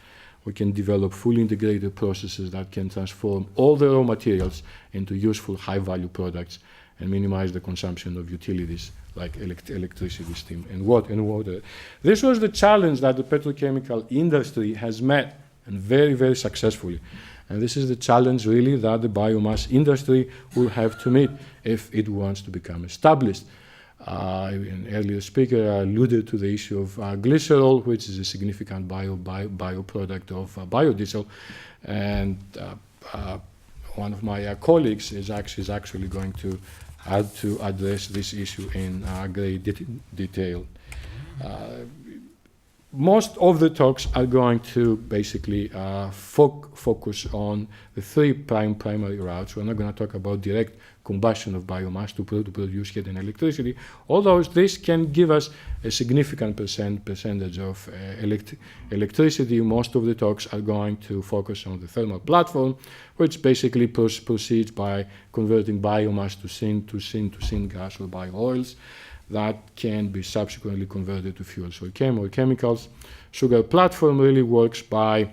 we can develop fully integrated processes that can transform all the raw materials into useful high-value products and minimize the consumption of utilities like electricity, steam, and water. This was the challenge that the petrochemical industry has met, and very, very successfully. And this is the challenge, really, that the biomass industry will have to meet if it wants to become established. An earlier speaker alluded to the issue of glycerol, which is a significant bioproduct of biodiesel, and one of my colleagues is actually going to address this issue in great detail. most of the talks are going to basically focus on the three primary routes. We're not going to talk about direct combustion of biomass to produce heat and electricity, although this can give us a significant percentage of electricity. Most of the talks are going to focus on the thermal platform, which basically proceeds by converting biomass to syngas or bio-oils that can be subsequently converted to fuels or chemicals. Sugar platform really works by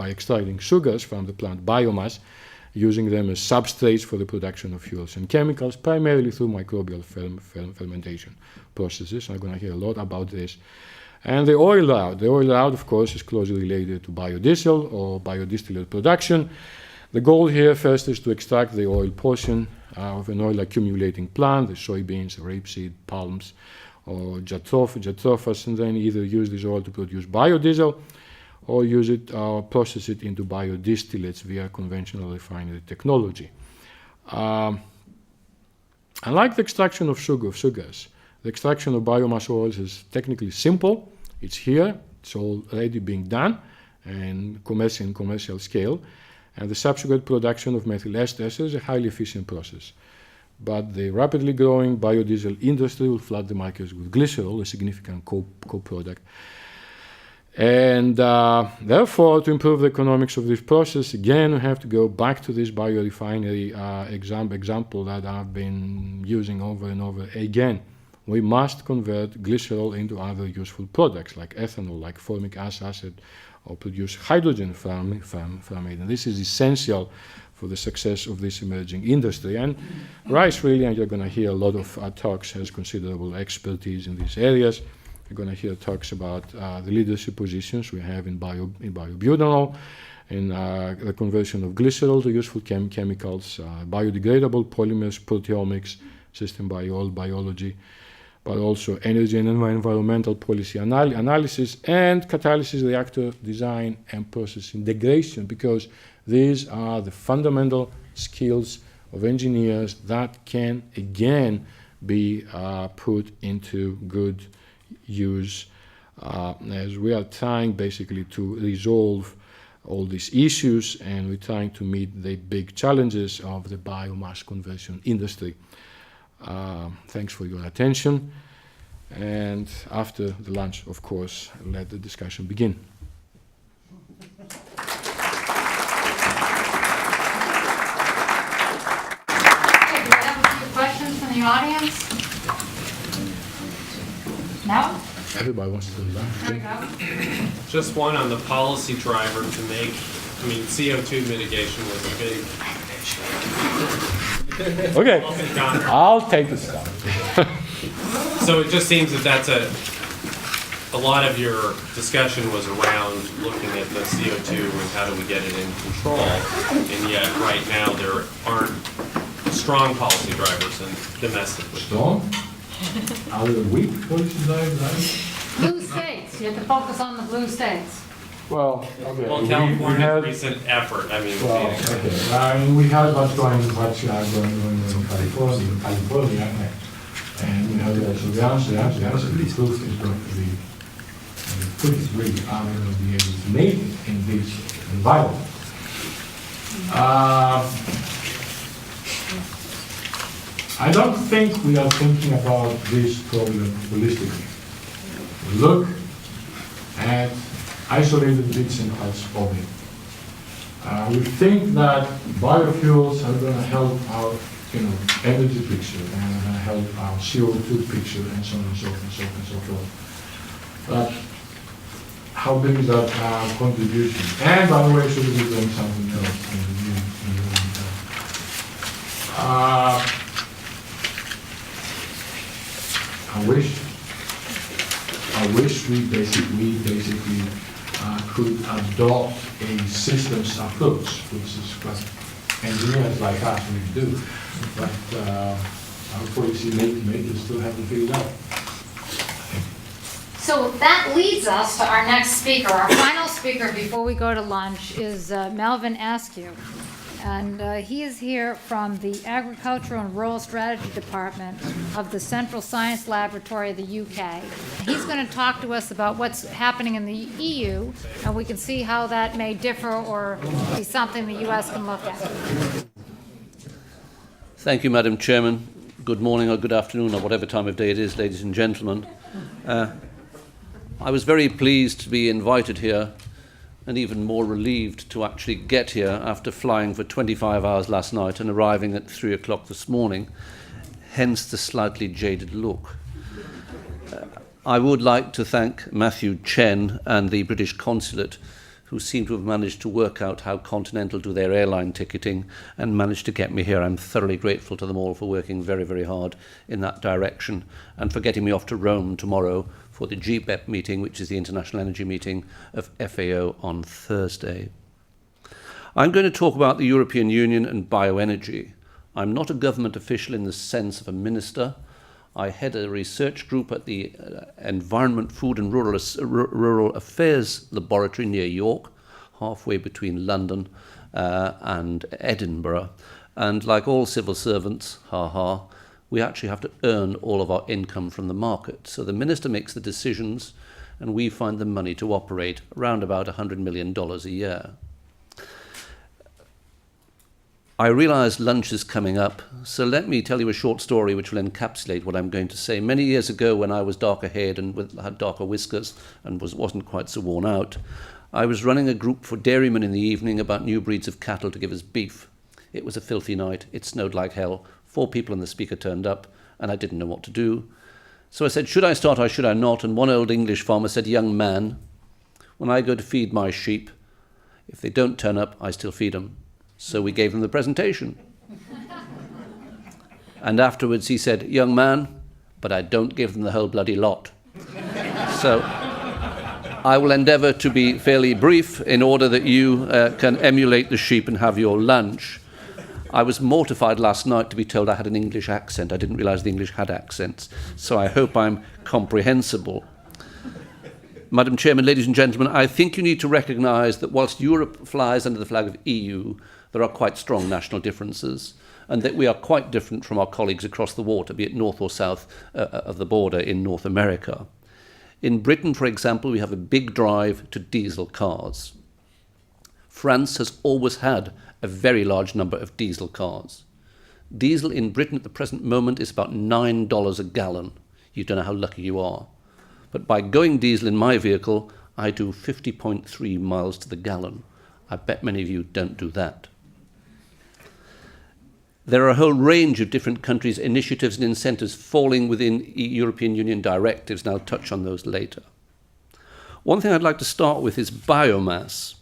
extracting sugars from the plant biomass, using them as substrates for the production of fuels and chemicals, primarily through microbial fermentation processes. I'm going to hear a lot about this. And the oil route, of course, is closely related to biodiesel or biodistillate production. The goal here first is to extract the oil portion of an oil accumulating plant, the soybeans, rapeseed, palms, or jatropha, and then either use this oil to produce biodiesel or use it or process it into biodistillates via conventional refinery technology. Unlike the extraction of sugars, the extraction of biomass oils is technically simple. It's here, it's already being done in commercial scale, and the subsequent production of methyl esters is a highly efficient process. But the rapidly growing biodiesel industry will flood the markets with glycerol, a significant co-product. And therefore, to improve the economics of this process, again, we have to go back to this biorefinery example that I've been using over and over again. We must convert glycerol into other useful products like ethanol, like formic acid, or produce hydrogen from it. And this is essential for the success of this emerging industry. And Rice really, and you're going to hear a lot of talks, has considerable expertise in these areas. You're going to hear talks about the leadership positions we have in biobutanol, in the conversion of glycerol to useful chemicals, biodegradable polymers, proteomics, system biology, but also energy and environmental policy analysis, and catalysis reactor design and process integration, because these are the fundamental skills of engineers that can, again, be put into good use as we are trying basically to resolve all these issues, and we're trying to meet the big challenges of the biomass conversion industry. Thanks for your attention, and after the lunch, of course, let the discussion begin. Okay, do we have a few questions from the audience? No? Everybody wants to do that. There we go. Just one on the policy driver to make, CO2 mitigation was a big Okay, John. I'll take the stuff. So it just seems that that's a lot of your discussion was around looking at the CO2 and how do we get it in control, and yet right now there aren't strong policy drivers domestically. Strong? Are there weak policy drivers? Blue states, you have to focus on the blue states. Well, okay. Well, we California's had, recent effort, well, okay. We had what's going on in California, and we have also the answer the proof is going to be pretty really are going to be able to make it in this environment. I don't think we are thinking about this problem holistically. We look at isolated bits and parts of it. We think that biofuels are going to help our energy picture and are going to help our CO2 picture and so on and so forth. But how big is that contribution? And by the way, should we be doing something else in the meantime? I wish we basically could adopt a systems approach, which is what engineers like us we do. But our policy makers still haven't figured out. So that leads us to our next speaker. Our final speaker before we go to lunch is Melvin Askew. And he is here from the Agricultural and Rural Strategy Department of the Central Science Laboratory of the UK. He's going to talk to us about what's happening in the EU, and we can see how that may differ or be something the US can look at. Thank you, Madam Chairman. Good morning or good afternoon or whatever time of day it is, ladies and gentlemen. I was very pleased to be invited here and even more relieved to actually get here after flying for 25 hours last night and arriving at 3 o'clock this morning, hence the slightly jaded look. I would like to thank Matthew Chen and the British Consulate, who seem to have managed to work out how Continental do their airline ticketing and managed to get me here. I'm thoroughly grateful to them all for working very, very hard in that direction and for getting me off to Rome tomorrow for the GBEP meeting, which is the International Energy Meeting of FAO on Thursday. I'm going to talk about the European Union and bioenergy. I'm not a government official in the sense of a minister. I head a research group at the Environment, Food and Rural Affairs Laboratory near York, halfway between London and Edinburgh. And like all civil servants, we actually have to earn all of our income from the market. So the minister makes the decisions and we find the money to operate around about $100 million a year. I realise lunch is coming up, so let me tell you a short story which will encapsulate what I'm going to say. Many years ago, when I was darker-haired and had darker whiskers and wasn't quite so worn out, I was running a group for dairymen in the evening about new breeds of cattle to give us beef. It was a filthy night. It snowed like hell. 4 people and the speaker turned up, and I didn't know what to do. So I said, should I start or should I not? And one old English farmer said, young man, when I go to feed my sheep, if they don't turn up, I still feed them. So we gave him the presentation. And afterwards he said, young man, but I don't give them the whole bloody lot. So I will endeavour to be fairly brief in order that you can emulate the sheep and have your lunch. I was mortified last night to be told I had an English accent. I didn't realise the English had accents. So I hope I'm comprehensible. Madam Chairman, ladies and gentlemen, I think you need to recognise that whilst Europe flies under the flag of EU, there are quite strong national differences, and that we are quite different from our colleagues across the water, be it north or south of the border in North America. In Britain, for example, we have a big drive to diesel cars. France has always had a very large number of diesel cars. Diesel in Britain at the present moment is about $9 a gallon. You don't know how lucky you are. But by going diesel in my vehicle, I do 50.3 miles to the gallon. I bet many of you don't do that. There are a whole range of different countries' initiatives and incentives falling within European Union directives, and I'll touch on those later. One thing I'd like to start with is biomass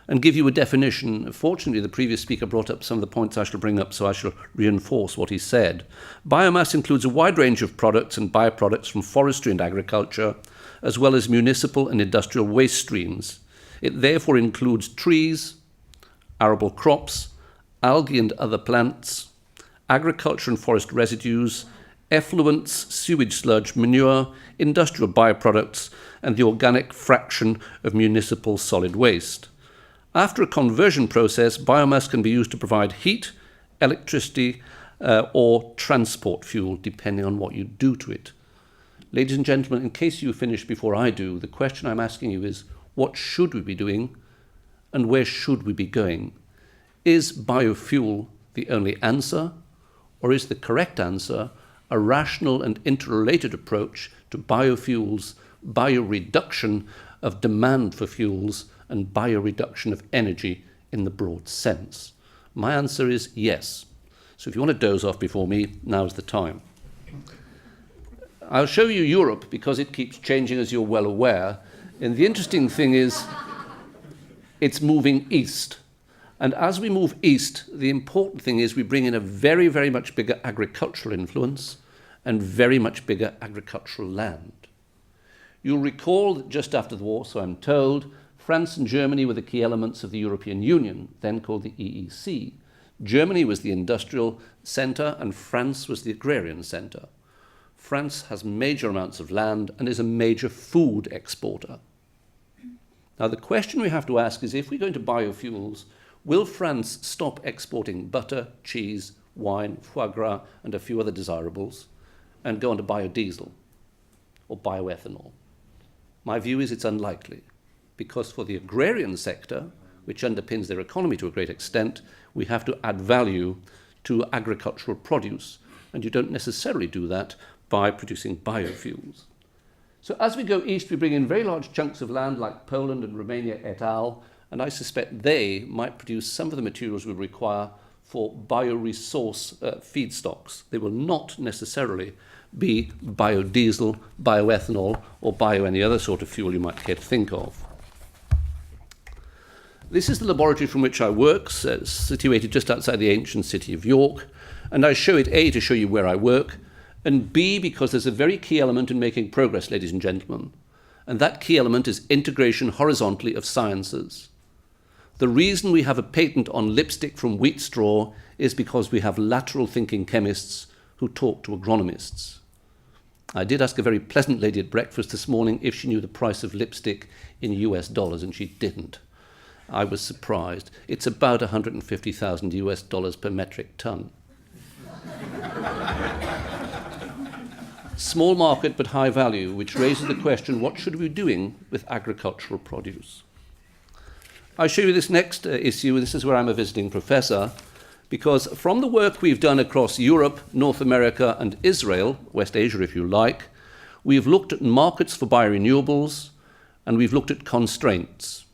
and give you a definition. Fortunately, the previous speaker brought up some of the points I shall bring up, so I shall reinforce what he said. Biomass includes a wide range of products and byproducts from forestry and agriculture, as well as municipal and industrial waste streams. It therefore includes trees, arable crops, algae and other plants, agriculture and forest residues, effluents, sewage sludge, manure, industrial byproducts, and the organic fraction of municipal solid waste. After a conversion process, biomass can be used to provide heat, electricity, or transport fuel, depending on what you do to it. Ladies and gentlemen, in case you finish before I do, the question I'm asking you is, what should we be doing and where should we be going? Is biofuel the only answer, or is the correct answer a rational and interrelated approach to biofuels, bioreduction of demand for fuels, and bioreduction of energy in the broad sense? My answer is yes. So if you want to doze off before me, now's the time. I'll show you Europe because it keeps changing, as you're well aware. And the interesting thing is it's moving east. And as we move east, the important thing is we bring in a very, very much bigger agricultural influence and very much bigger agricultural land. You'll recall that just after the war, so I'm told, France and Germany were the key elements of the European Union, then called the EEC. Germany was the industrial centre and France was the agrarian centre. France has major amounts of land and is a major food exporter. Now the question we have to ask is, if we're going to biofuels, Will France stop exporting butter, cheese, wine, foie gras, and a few other desirables, and go on to biodiesel or bioethanol? My view is it's unlikely, because for the agrarian sector, which underpins their economy to a great extent, we have to add value to agricultural produce, and you don't necessarily do that by producing biofuels. So as we go east, we bring in very large chunks of land like Poland and Romania et al., and I suspect they might produce some of the materials we require for bioresource feedstocks. They will not necessarily be biodiesel, bioethanol, or bio any other sort of fuel you might care to think of. This is the laboratory from which I work, situated just outside the ancient city of York, and I show it A, to show you where I work, and B, because there's a very key element in making progress, ladies and gentlemen, and that key element is integration horizontally of sciences. The reason we have a patent on lipstick from wheat straw is because we have lateral thinking chemists who talk to agronomists. I did ask a very pleasant lady at breakfast this morning if she knew the price of lipstick in US dollars, and she didn't. I was surprised. It's about 150,000 US dollars per metric ton. Small market but high value, which raises the question, what should we be doing with agricultural produce? I show you this next issue. This is where I'm a visiting professor, because from the work we've done across Europe, North America, and Israel, West Asia if you like, we've looked at markets for biorenewables, and we've looked at constraints.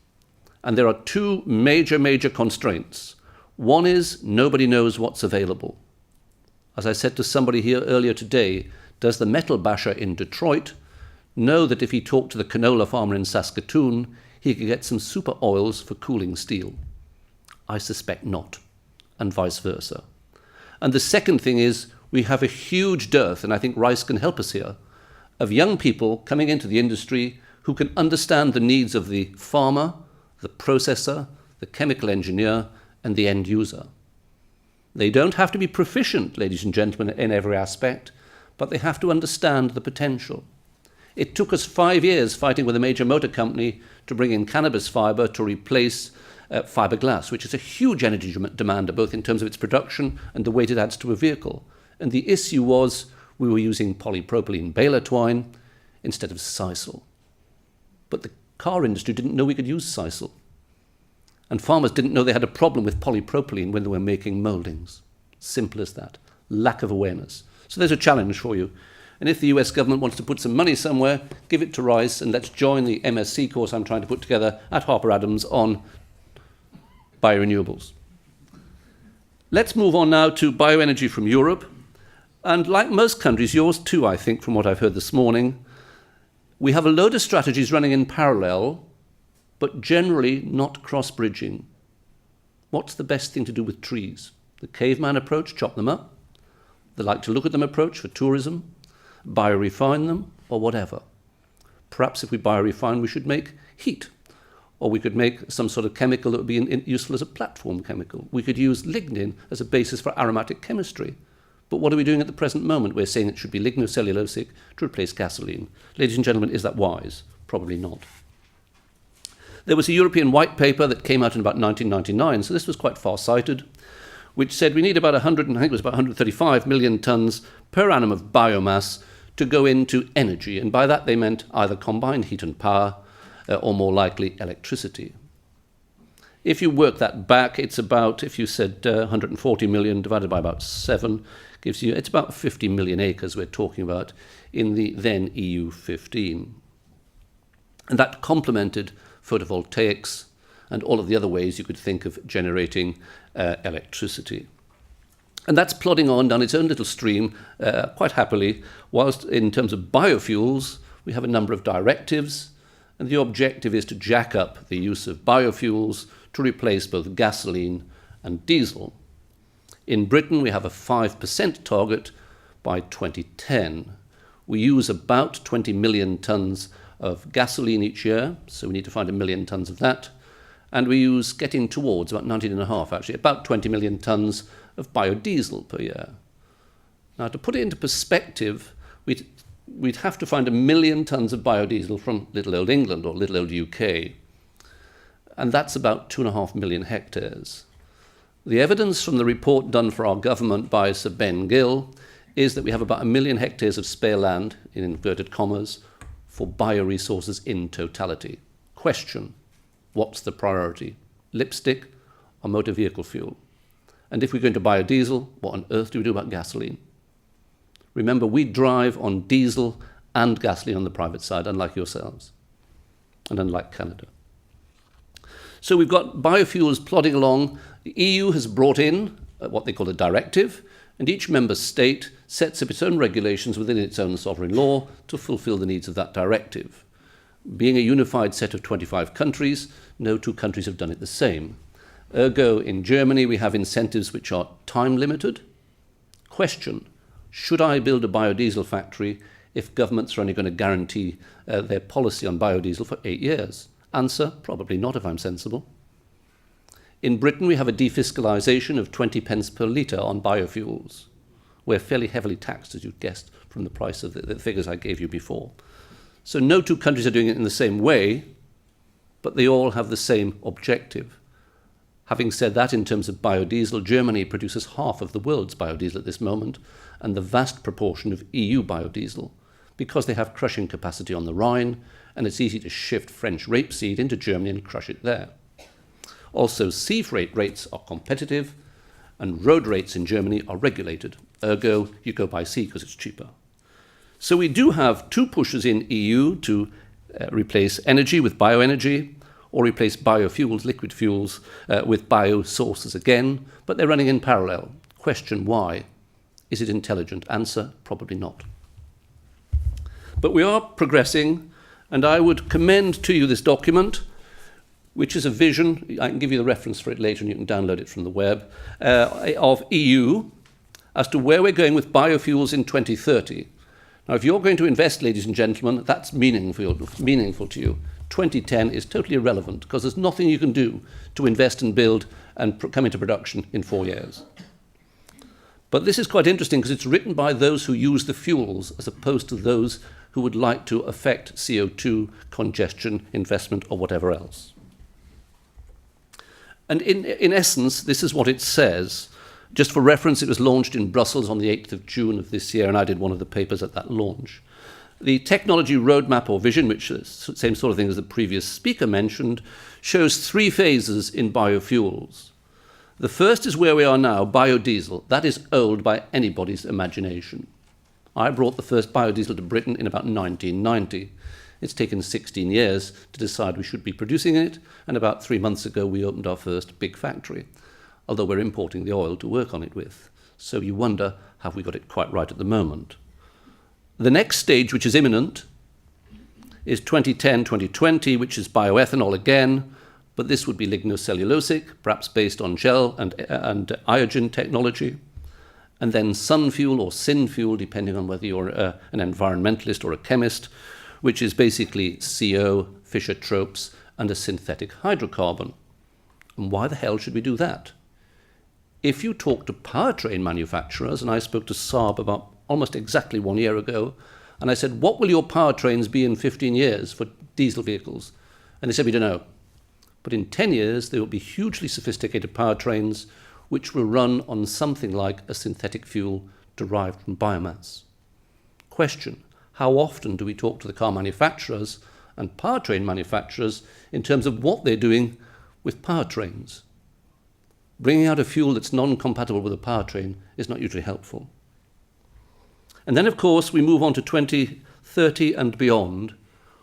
And there are two major constraints. One is nobody knows what's available. As I said to somebody here earlier today, does the metal basher in Detroit know that if he talked to the canola farmer in Saskatoon, he could get some super oils for cooling steel? I suspect not, and vice versa. And the second thing is we have a huge dearth, and I think Rice can help us here, of young people coming into the industry who can understand the needs of the farmer, the processor, the chemical engineer, and the end user. They don't have to be proficient, ladies and gentlemen, in every aspect, but they have to understand the potential. It took us 5 years fighting with a major motor company to bring in cannabis fiber to replace fiberglass, which is a huge energy demander, both in terms of its production and the weight it adds to a vehicle. And the issue was we were using polypropylene baler twine instead of sisal. But the car industry didn't know we could use sisal. And farmers didn't know they had a problem with polypropylene when they were making mouldings. Simple as that. Lack of awareness. So there's a challenge for you. And if the US government wants to put some money somewhere, give it to Rice, and let's join the MSc course I'm trying to put together at Harper Adams on biorenewables. Let's move on now to bioenergy from Europe. And like most countries, yours too, I think, from what I've heard this morning, we have a load of strategies running in parallel, but generally not cross-bridging. What's the best thing to do with trees? The caveman approach, chop them up. The like to look at them approach for tourism, biorefine them, or whatever. Perhaps if we biorefine, we should make heat, or we could make some sort of chemical that would be useful as a platform chemical. We could use lignin as a basis for aromatic chemistry. But what are we doing at the present moment? We're saying it should be lignocellulosic to replace gasoline. Ladies and gentlemen, is that wise? Probably not. There was a European white paper that came out in about 1999, so this was quite far-sighted, which said we need about 135 million tons per annum of biomass to go into energy. And by that they meant either combined heat and power, or more likely electricity. If you work that back, it's about, if you said 140 million divided by about 7, gives you, it's about 50 million acres we're talking about in the then EU 15. And that complemented photovoltaics and all of the other ways you could think of generating electricity. And that's plodding on down its own little stream quite happily, whilst in terms of biofuels, we have a number of directives, and the objective is to jack up the use of biofuels to replace both gasoline and diesel. In Britain, we have a 5% target by 2010. We use about 20 million tons of gasoline each year, so we need to find 1 million tons of that. And we use, getting towards about 19.5 actually, about 20 million tons of biodiesel per year. Now, to put it into perspective, we'd have to find 1 million tons of biodiesel from little old England or little old UK. and that's about 2.5 million hectares. The evidence from the report done for our government by Sir Ben Gill is that we have about 1 million hectares of spare land, in inverted commas, for bioresources in totality. Question, what's the priority? Lipstick or motor vehicle fuel? And if we're going to biodiesel, what on earth do we do about gasoline? Remember, we drive on diesel and gasoline on the private side, unlike yourselves, and unlike Canada. So we've got biofuels plodding along. The EU has brought in what they call a directive, and each member state sets up its own regulations within its own sovereign law to fulfill the needs of that directive. Being a unified set of 25 countries, no two countries have done it the same. Ergo, in Germany, we have incentives which are time-limited. Question, should I build a biodiesel factory if governments are only going to guarantee their policy on biodiesel for 8 years? Answer, probably not if I'm sensible. In Britain, we have a defiscalisation of 20 pence per litre on biofuels. We're fairly heavily taxed, as you'd guessed, from the price of the figures I gave you before. So no two countries are doing it in the same way, but they all have the same objective. Having said that, in terms of biodiesel, Germany produces half of the world's biodiesel at this moment, and the vast proportion of EU biodiesel, because they have crushing capacity on the Rhine, and it's easy to shift French rapeseed into Germany and crush it there. Also, sea freight rates are competitive, and road rates in Germany are regulated. Ergo, you go by sea because it's cheaper. So we do have two pushes in EU to replace energy with bioenergy, or replace biofuels, liquid fuels, with bio sources again, but they're running in parallel. Question, why? Is it intelligent? Answer, probably not. But we are progressing, and I would commend to you this document, which is a vision, I can give you the reference for it later and you can download it from the web, of EU as to where we're going with biofuels in 2030. Now, if you're going to invest, ladies and gentlemen, that's meaningful to you. 2010 is totally irrelevant because there's nothing you can do to invest and build and come into production in 4 years. But this is quite interesting because it's written by those who use the fuels as opposed to those who would like to affect CO2, congestion, investment, or whatever else. And in essence, this is what it says. Just for reference, it was launched in Brussels on the 8th of June of this year, and I did one of the papers at that launch. The technology roadmap or vision, which is the same sort of thing as the previous speaker mentioned, shows 3 phases in biofuels. The first is where we are now, biodiesel. That is old by anybody's imagination. I brought the first biodiesel to Britain in about 1990. It's taken 16 years to decide we should be producing it, and about 3 months ago we opened our first big factory, although we're importing the oil to work on it with. So you wonder, have we got it quite right at the moment? The next stage, which is imminent, is 2010-2020, which is bioethanol again, but this would be lignocellulosic, perhaps based on gel and iogen technology, and then sun fuel or syn fuel, depending on whether you're an environmentalist or a chemist, which is basically CO, Fischer-Tropsch, and a synthetic hydrocarbon. And why the hell should we do that? If you talk to powertrain manufacturers, and I spoke to Saab about almost exactly 1 year ago, and I said, what will your powertrains be in 15 years for diesel vehicles? And they said, we don't know. But in 10 years, there will be hugely sophisticated powertrains which will run on something like a synthetic fuel derived from biomass. Question, how often do we talk to the car manufacturers and powertrain manufacturers in terms of what they're doing with powertrains? Bringing out a fuel that's non-compatible with a powertrain is not usually helpful. And then, of course, we move on to 2030 and beyond,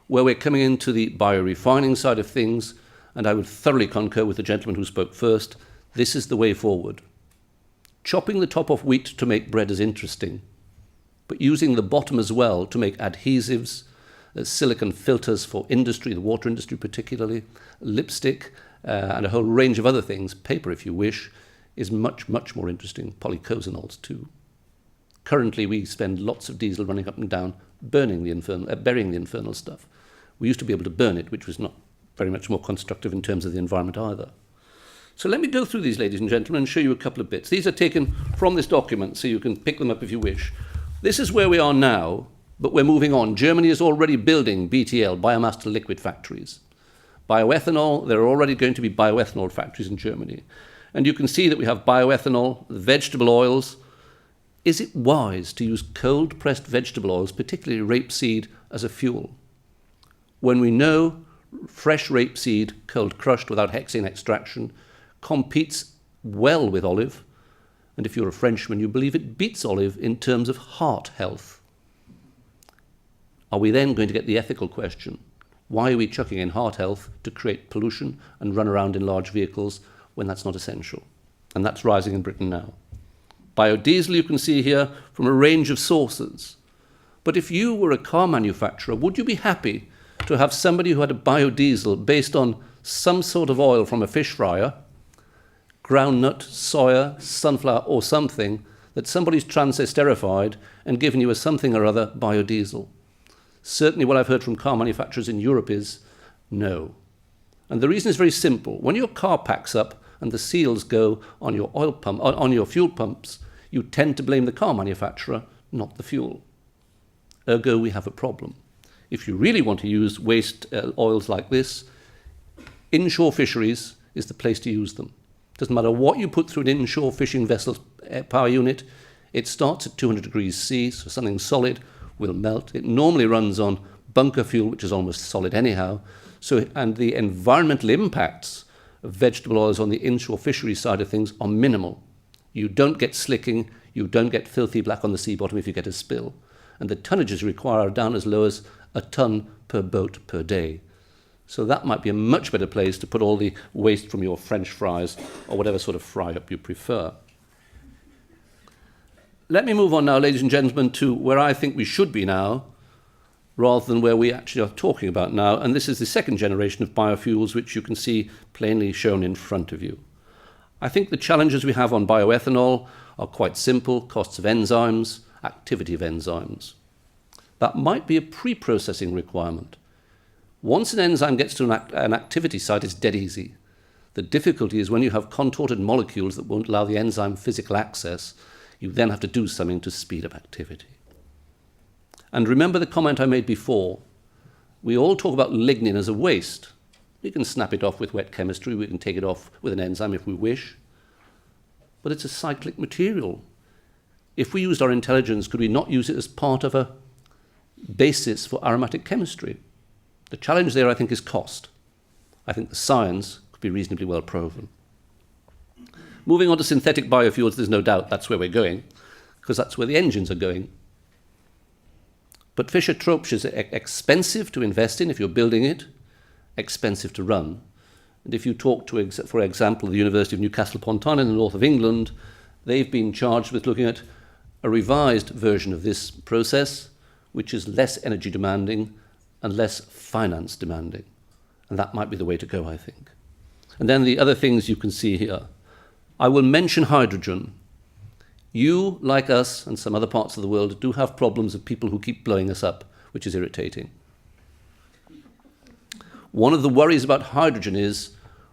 where we're coming into the biorefining side of things, and I would thoroughly concur with the gentleman who spoke first. This is the way forward. Chopping the top off wheat to make bread is interesting, but using the bottom as well to make adhesives, silicon filters for industry, the water industry particularly, lipstick, and a whole range of other things, paper if you wish, is much, much more interesting. Polycosanols too. Currently, we spend lots of diesel running up and down, burying the infernal stuff. We used to be able to burn it, which was not very much more constructive in terms of the environment either. So let me go through these, ladies and gentlemen, and show you a couple of bits. These are taken from this document, so you can pick them up if you wish. This is where we are now, but we're moving on. Germany is already building BTL, biomass to liquid factories. Bioethanol, there are already going to be bioethanol factories in Germany. And you can see that we have bioethanol, vegetable oils. Is it wise to use cold-pressed vegetable oils, particularly rapeseed, as a fuel? When we know fresh rapeseed, cold crushed without hexane extraction, competes well with olive, and if you're a Frenchman, you believe it beats olive in terms of heart health. Are we then going to get the ethical question? Why are we chucking in heart health to create pollution and run around in large vehicles when that's not essential? And that's rising in Britain now. Biodiesel, you can see here, from a range of sources. But if you were a car manufacturer, would you be happy to have somebody who had a biodiesel based on some sort of oil from a fish fryer, groundnut, soya, sunflower, or something, that somebody's transesterified and given you a something or other biodiesel? Certainly what I've heard from car manufacturers in Europe is no. And the reason is very simple. When your car packs up and the seals go on your oil pump, on your fuel pumps, you tend to blame the car manufacturer, not the fuel. Ergo, we have a problem. If you really want to use waste oils like this, inshore fisheries is the place to use them. Doesn't matter what you put through an inshore fishing vessel's power unit, it starts at 200 degrees C, so something solid will melt. It normally runs on bunker fuel, which is almost solid anyhow. So, and the environmental impacts of vegetable oils on the inshore fishery side of things are minimal. You don't get slicking, you don't get filthy black on the sea bottom if you get a spill. And the tonnages required are down as low as a ton per boat per day. So that might be a much better place to put all the waste from your French fries or whatever sort of fry-up you prefer. Let me move on now, ladies and gentlemen, to where I think we should be now, rather than where we actually are talking about now. And this is the second generation of biofuels, which you can see plainly shown in front of you. I think the challenges we have on bioethanol are quite simple: costs of enzymes, activity of enzymes. That might be a pre-processing requirement. Once an enzyme gets to an activity site, it's dead easy. The difficulty is when you have contorted molecules that won't allow the enzyme physical access, you then have to do something to speed up activity. And remember the comment I made before. We all talk about lignin as a waste. We can snap it off with wet chemistry, we can take it off with an enzyme if we wish. But it's a cyclic material. If we used our intelligence, could we not use it as part of a basis for aromatic chemistry? The challenge there, I think, is cost. I think the science could be reasonably well proven. Moving on to synthetic biofuels, there's no doubt that's where we're going, because that's where the engines are going. But Fischer-Tropsch is expensive to invest in if you're building it, expensive to run. And if you talk to, for example, the University of Newcastle-upon-Tyne in the north of England, they've been charged with looking at a revised version of this process, which is less energy demanding and less finance demanding. And that might be the way to go, I think. And then the other things you can see here. I will mention hydrogen. You, like us and some other parts of the world, do have problems of people who keep blowing us up, which is irritating. One of the worries about hydrogen is,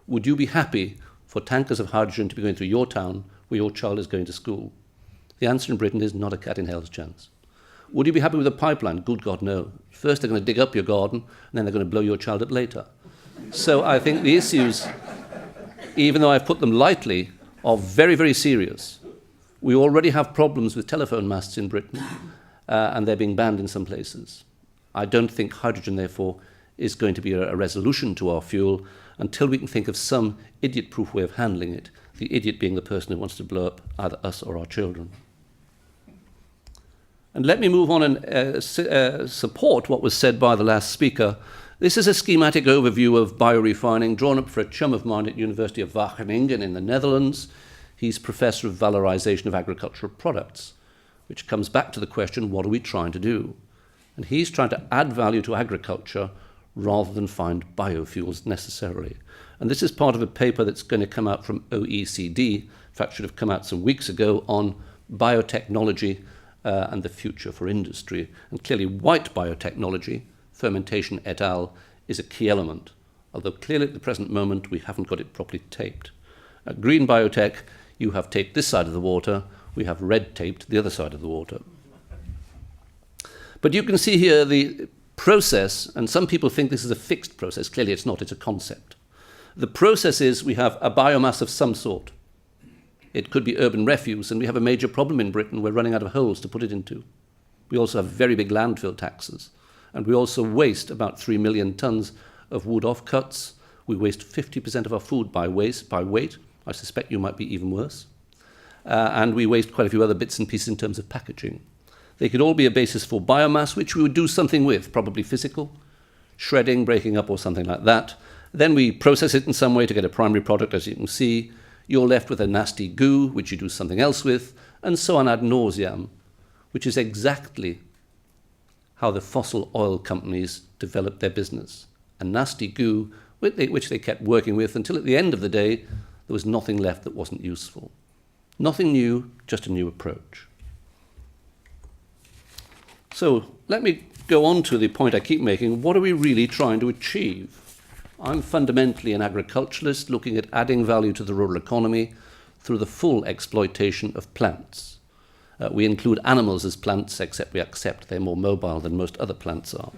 would you be happy for tankers of hydrogen to be going through your town where your child is going to school? The answer in Britain is not a cat in hell's chance. Would you be happy with a pipeline? Good God, no. First they're going to dig up your garden, and then they're going to blow your child up later. So I think the issues, even though I've put them lightly, are very, very serious. We already have problems with telephone masts in Britain, and they're being banned in some places. I don't think hydrogen, therefore, is going to be a resolution to our fuel until we can think of some idiot-proof way of handling it, the idiot being the person who wants to blow up either us or our children. And let me move on and support what was said by the last speaker. This is a schematic overview of biorefining drawn up for a chum of mine at University of Wageningen in the Netherlands. He's Professor of Valorization of Agricultural Products, which comes back to the question, what are we trying to do? And he's trying to add value to agriculture rather than find biofuels necessarily. And this is part of a paper that's going to come out from OECD, in fact should have come out some weeks ago, on biotechnology and the future for industry. And clearly white biotechnology, fermentation et al., is a key element, although clearly at the present moment we haven't got it properly taped. At green biotech, you have taped this side of the water, we have red taped the other side of the water. But you can see here the process, and some people think this is a fixed process. Clearly it's not, it's a concept. The process is we have a biomass of some sort. It could be urban refuse, and we have a major problem in Britain. We're running out of holes to put it into. We also have very big landfill taxes, and we also waste about 3 million tons of wood offcuts. We waste 50% of our food by weight. I suspect you might be even worse. And we waste quite a few other bits and pieces in terms of packaging. They could all be a basis for biomass, which we would do something with, probably physical, shredding, breaking up, or something like that. Then we process it in some way to get a primary product, as you can see. You're left with a nasty goo, which you do something else with, and so on ad nauseam, which is exactly how the fossil oil companies developed their business. A nasty goo, which they kept working with until at the end of the day, there was nothing left that wasn't useful. Nothing new, just a new approach. So let me go on to the point I keep making. What are we really trying to achieve? I'm fundamentally an agriculturalist looking at adding value to the rural economy through the full exploitation of plants. We include animals as plants, except we accept they're more mobile than most other plants are.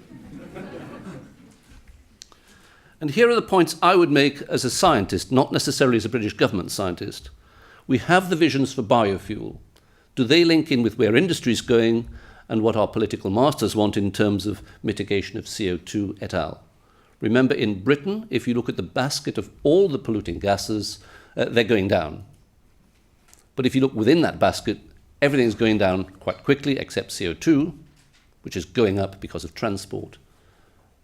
And here are the points I would make as a scientist, not necessarily as a British government scientist. We have the visions for biofuel. Do they link in with where industry is going and what our political masters want in terms of mitigation of CO2 et al.? Remember, in Britain, if you look at the basket of all the polluting gases, they're going down. But if you look within that basket, everything's going down quite quickly except CO2, which is going up because of transport.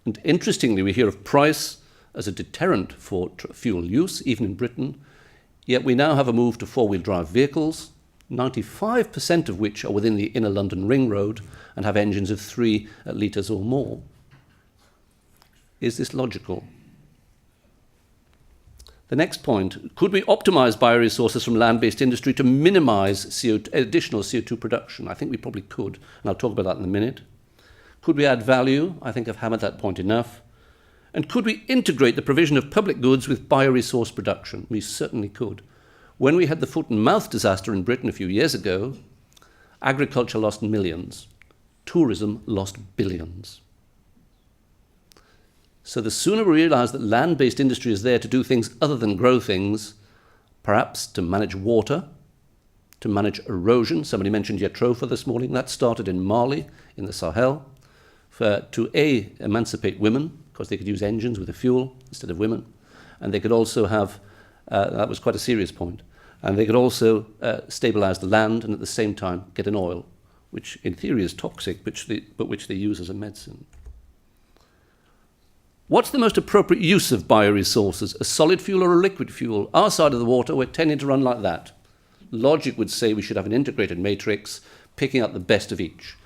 And interestingly, we hear of price as a deterrent for fuel use, even in Britain, yet we now have a move to four-wheel drive vehicles, 95% of which are within the inner London ring road and have engines of 3 litres or more. Is this logical? The next point, could we optimize bioresources from land-based industry to minimize additional CO2 production? I think we probably could, and I'll talk about that in a minute. Could we add value? I think I've hammered that point enough. And could we integrate the provision of public goods with bioresource production? We certainly could. When we had the foot and mouth disaster in Britain a few years ago, agriculture lost millions. Tourism lost billions. So the sooner we realize that land-based industry is there to do things other than grow things, perhaps to manage water, to manage erosion. Somebody mentioned Jatropha this morning. That started in Mali, in the Sahel, to emancipate women, because they could use engines with a fuel instead of women. And they could also have, that was quite a serious point, and they could also stabilize the land and at the same time get an oil, which in theory is toxic, but which they use as a medicine. What's the most appropriate use of bioresources, a solid fuel or a liquid fuel? Our side of the water, we're tending to run like that. Logic would say we should have an integrated matrix, picking out the best of each.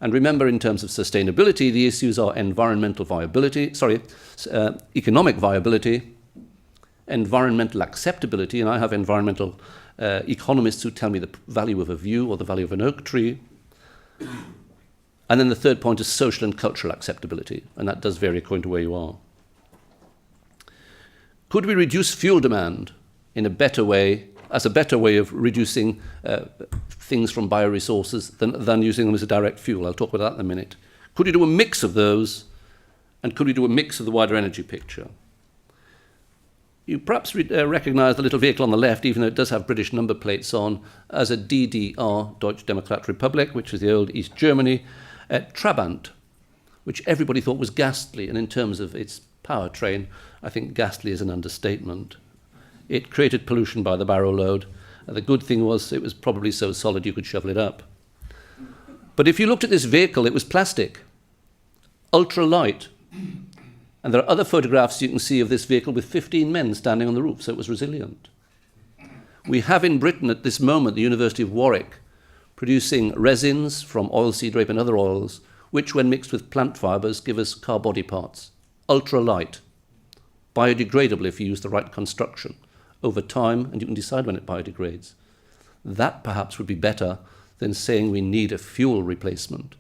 And remember, in terms of sustainability, the issues are environmental viability, economic viability, environmental acceptability, and I have environmental economists who tell me the value of a view or the value of an oak tree. And then the third point is social and cultural acceptability, and that does vary according to where you are. Could we reduce fuel demand in a better way, as a better way of reducing things from bioresources than using them as a direct fuel? I'll talk about that in a minute. Could we do a mix of those, and could we do a mix of the wider energy picture? You perhaps recognize the little vehicle on the left, even though it does have British number plates on, as a DDR, Deutsche Demokratische Republik, which is the old East Germany, Trabant, which everybody thought was ghastly, and in terms of its powertrain, I think ghastly is an understatement. It created pollution by the barrow load. The good thing was it was probably so solid you could shovel it up. But if you looked at this vehicle, it was plastic, ultra light. And there are other photographs you can see of this vehicle with 15 men standing on the roof, so it was resilient. We have in Britain at this moment the University of Warwick producing resins from oilseed rape and other oils, which when mixed with plant fibres give us car body parts, ultra light, biodegradable if you use the right construction over time, and you can decide when it biodegrades. That perhaps would be better than saying we need a fuel replacement.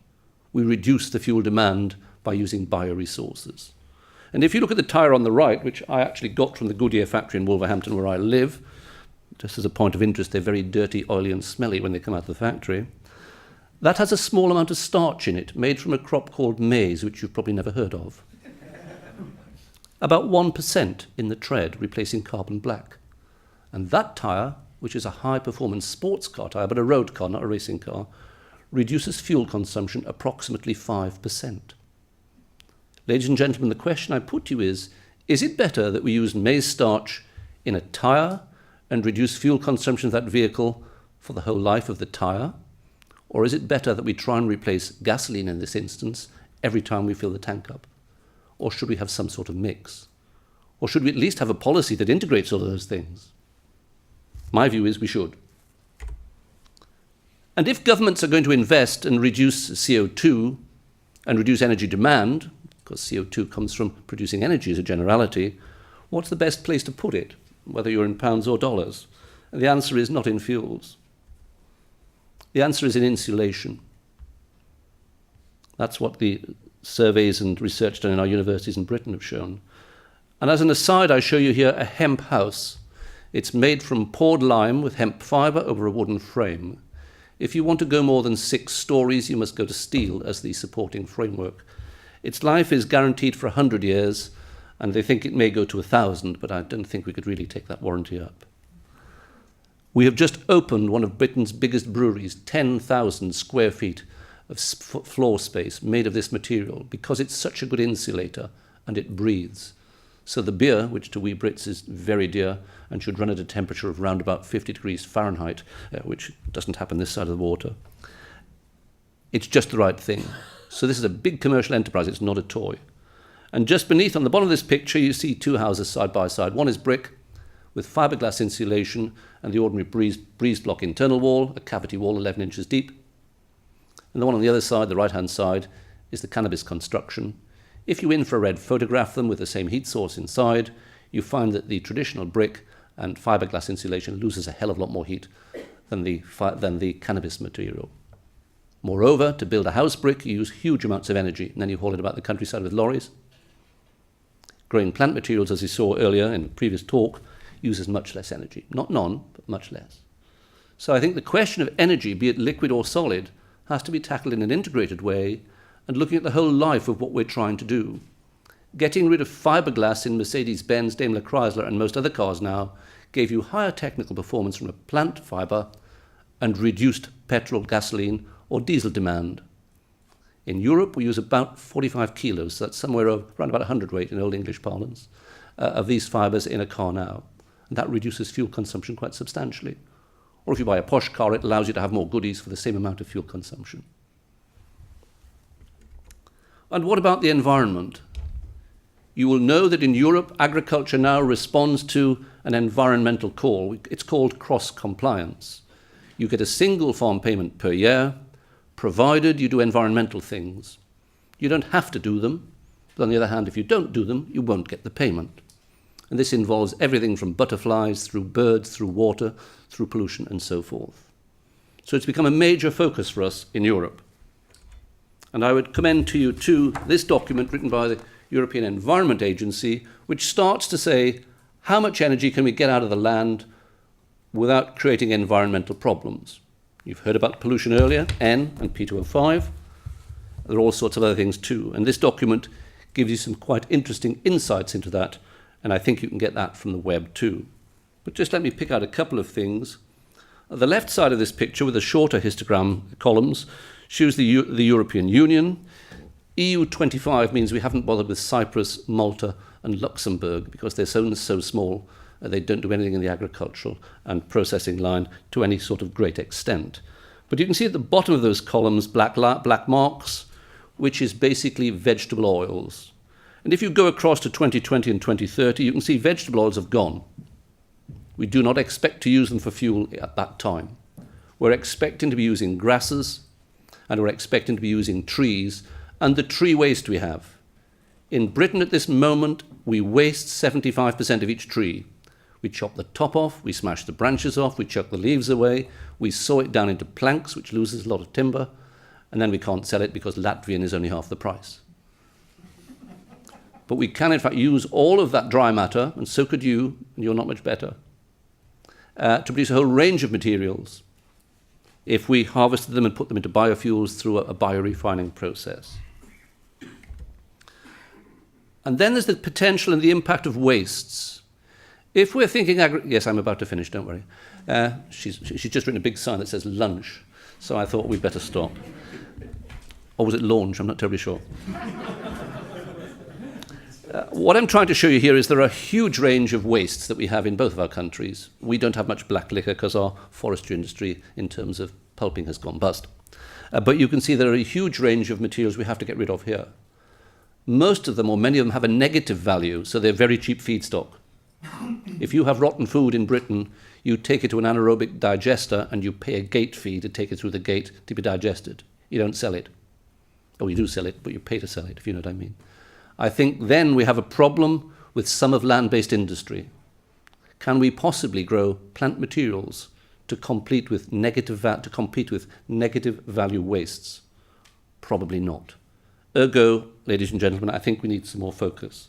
We reduce the fuel demand by using bioresources. And if you look at the tyre on the right, which I actually got from the Goodyear factory in Wolverhampton where I live, just as a point of interest, they're very dirty, oily and smelly when they come out of the factory. That has a small amount of starch in it, made from a crop called maize, which you've probably never heard of. About 1% in the tread, replacing carbon black. And that tyre, which is a high-performance sports car tyre, but a road car, not a racing car, reduces fuel consumption approximately 5%. Ladies and gentlemen, the question I put to you is it better that we use maize starch in a tyre and reduce fuel consumption of that vehicle for the whole life of the tyre? Or is it better that we try and replace gasoline in this instance every time we fill the tank up? Or should we have some sort of mix? Or should we at least have a policy that integrates all of those things? My view is we should. And if governments are going to invest and reduce CO2 and reduce energy demand, because CO2 comes from producing energy as a generality, what's the best place to put it, whether you're in pounds or dollars? And the answer is not in fuels. The answer is in insulation. That's what the surveys and research done in our universities in Britain have shown. And as an aside, I show you here a hemp house. It's made from poured lime with hemp fibre over a wooden frame. If you want to go more than 6 stories, you must go to steel as the supporting framework. Its life is guaranteed for 100 years, and they think it may go to 1,000, but I don't think we could really take that warranty up. We have just opened one of Britain's biggest breweries, 10,000 square feet of floor space made of this material, because it's such a good insulator and it breathes. So the beer, which to we Brits is very dear and should run at a temperature of around about 50 degrees Fahrenheit, which doesn't happen this side of the water, it's just the right thing. So this is a big commercial enterprise, it's not a toy. And just beneath, on the bottom of this picture, you see 2 houses side by side. One is brick with fiberglass insulation and the ordinary breeze block internal wall, a cavity wall 11 inches deep. And the one on the other side, the right-hand side, is the cannabis construction. If you infrared photograph them with the same heat source inside, you find that the traditional brick and fiberglass insulation loses a hell of a lot more heat than the cannabis material. Moreover, to build a house brick, you use huge amounts of energy, and then you haul it about the countryside with lorries. Growing plant materials, as you saw earlier in the previous talk, uses much less energy. Not none, but much less. So I think the question of energy, be it liquid or solid, has to be tackled in an integrated way and looking at the whole life of what we're trying to do. Getting rid of fiberglass in Mercedes-Benz, Daimler Chrysler, and most other cars now gave you higher technical performance from a plant fiber and reduced petrol, gasoline, or diesel demand. In Europe, we use about 45 kilos, so that's somewhere around about 100 weight in Old English parlance, of these fibers in a car now. And that reduces fuel consumption quite substantially. Or if you buy a posh car, it allows you to have more goodies for the same amount of fuel consumption. And what about the environment? You will know that in Europe, agriculture now responds to an environmental call. It's called cross-compliance. You get a single farm payment per year, provided you do environmental things. You don't have to do them, but on the other hand, if you don't do them, you won't get the payment. And this involves everything from butterflies, through birds, through water, through pollution, and so forth. So it's become a major focus for us in Europe. And I would commend to you, too, this document written by the European Environment Agency, which starts to say, how much energy can we get out of the land without creating environmental problems? You've heard about pollution earlier, N and P2O5. There are all sorts of other things, too. And this document gives you some quite interesting insights into that, and I think you can get that from the web, too. But just let me pick out a couple of things. The left side of this picture, with the shorter histogram columns, shows the European Union. EU 25 means we haven't bothered with Cyprus, Malta, and Luxembourg because they're so small, they don't do anything in the agricultural and processing line to any sort of great extent. But you can see at the bottom of those columns black marks, which is basically vegetable oils. And if you go across to 2020 and 2030, you can see vegetable oils have gone. We do not expect to use them for fuel at that time. We're expecting to be using grasses, and we're expecting to be using trees, and the tree waste we have. In Britain at this moment, we waste 75% of each tree. We chop the top off, we smash the branches off, we chuck the leaves away, we saw it down into planks, which loses a lot of timber, and then we can't sell it because Latvian is only half the price. But we can, in fact, use all of that dry matter, and so could you, and you're not much better, to produce a whole range of materials. if we harvested them and put them into biofuels through a biorefining process. And then there's the potential and the impact of wastes. If we're thinking, yes, I'm about to finish, don't worry. She's just written a big sign that says lunch, so I thought we'd better stop. Or was it launch? I'm not terribly sure. What I'm trying to show you here is there are a huge range of wastes that we have in both of our countries. We don't have much black liquor because our forestry industry, in terms of pulping, has gone bust. But you can see there are a huge range of materials we have to get rid of here. Most of them, or many of them, have a negative value, so they're very cheap feedstock. If you have rotten food in Britain, you take it to an anaerobic digester and you pay a gate fee to take it through the gate to be digested. You don't sell it. Or you do sell it, but you pay to sell it, if you know what I mean. I think then we have a problem with some of land-based industry. Can we possibly grow plant materials to compete with negative value wastes? Probably not. Ergo, ladies and gentlemen, I think we need some more focus.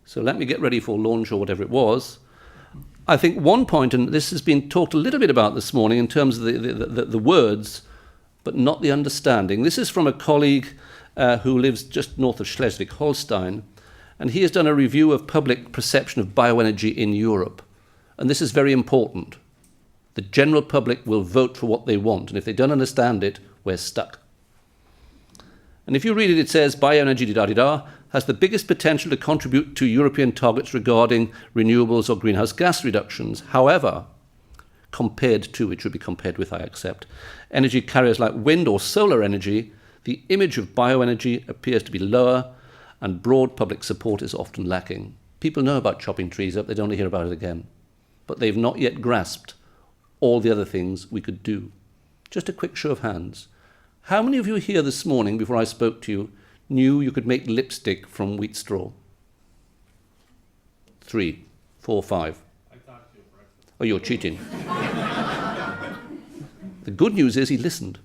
So let me get ready for launch or whatever it was. I think one point, and this has been talked a little bit about this morning in terms of the words, but not the understanding. This is from a colleague who lives just north of Schleswig-Holstein, and he has done a review of public perception of bioenergy in Europe. And this is very important. The general public will vote for what they want, and if they don't understand it, we're stuck. And if you read it, it says bioenergy has the biggest potential to contribute to European targets regarding renewables or greenhouse gas reductions. However, compared to, it should be compared with, I accept, energy carriers like wind or solar energy, the image of bioenergy appears to be lower and broad public support is often lacking. People know about chopping trees up, they don't hear about it again. But they've not yet grasped all the other things we could do. Just a quick show of hands. How many of you here this morning, before I spoke to you, knew you could make lipstick from wheat straw? 3, 4, 5. I talked to you, breakfast. Oh, you're cheating. The good news is he listened.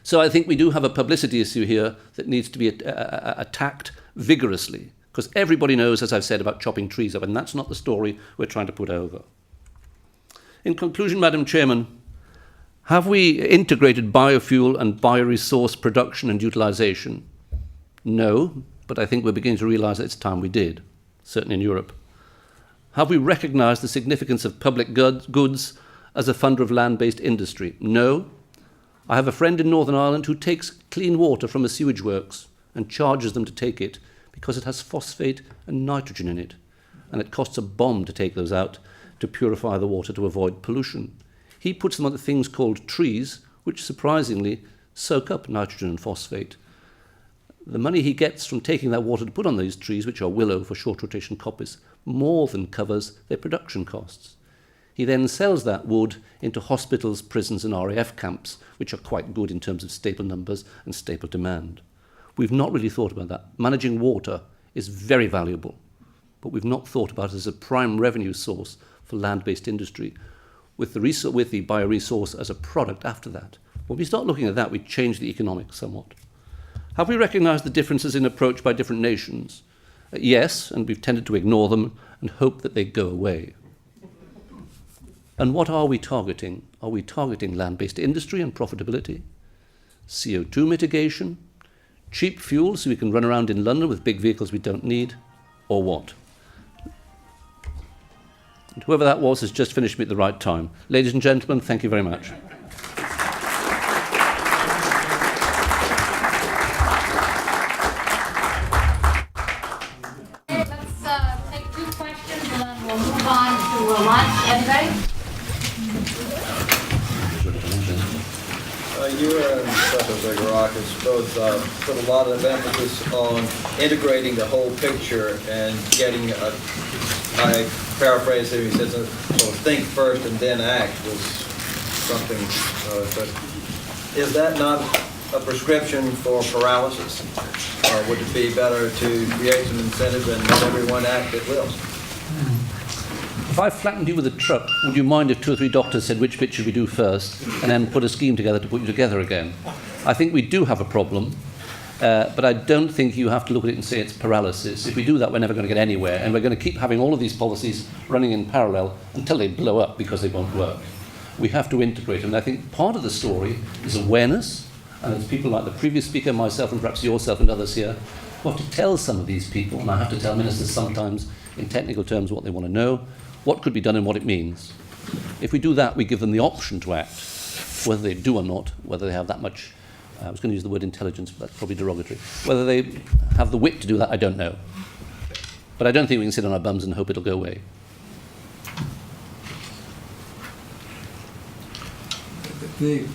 So I think we do have a publicity issue here that needs to be attacked vigorously, because everybody knows, as I've said, about chopping trees up, and that's not the story we're trying to put over. In conclusion, Madam Chairman, have we integrated biofuel and bioresource production and utilisation? No, but I think we're beginning to realise that it's time we did, certainly in Europe. Have we recognised the significance of public goods as a funder of land-based industry? No. I have a friend in Northern Ireland who takes clean water from a sewage works and charges them to take it because it has phosphate and nitrogen in it, and it costs a bomb to take those out to purify the water to avoid pollution. He puts them on the things called trees, which surprisingly soak up nitrogen and phosphate. The money he gets from taking that water to put on those trees, which are willow for short rotation coppice, more than covers their production costs. He then sells that wood into hospitals, prisons and RAF camps, which are quite good in terms of stable numbers and stable demand. We've not really thought about that. Managing water is very valuable, but we've not thought about it as a prime revenue source for land-based industry, with the bioresource as a product after that. When we start looking at that, we change the economics somewhat. Have we recognised the differences in approach by different nations? Yes, and we've tended to ignore them and hope that they go away. And what are we targeting? Are we targeting land-based industry and profitability? CO2 mitigation? Cheap fuel so we can run around in London with big vehicles we don't need? Or what? And whoever that was has just finished me at the right time. Ladies and gentlemen, thank you very much. Let's take 2 questions and then we'll move on to lunch. Anybody? You and Professor Big Rock has both put a lot of emphasis on integrating the whole picture and getting, I paraphrase him, he says, so think first and then act was something, but is that not a prescription for paralysis? Or would it be better to create some incentive and let everyone act at will? If I flattened you with a truck, would you mind if 2 or 3 doctors said which bit should we do first and then put a scheme together to put you together again? I think we do have a problem, but I don't think you have to look at it and say it's paralysis. If we do that, we're never going to get anywhere, and we're going to keep having all of these policies running in parallel until they blow up because they won't work. we have to integrate. And I think part of the story is awareness, and it's people like the previous speaker, myself, and perhaps yourself and others here, who have to tell some of these people, and I have to tell ministers sometimes in technical terms what they want to know, what could be done and what it means. If we do that, we give them the option to act, whether they do or not, whether they have that much, I was going to use the word intelligence, but that's probably derogatory. Whether they have the wit to do that, I don't know. But I don't think we can sit on our bums and hope it'll go away. The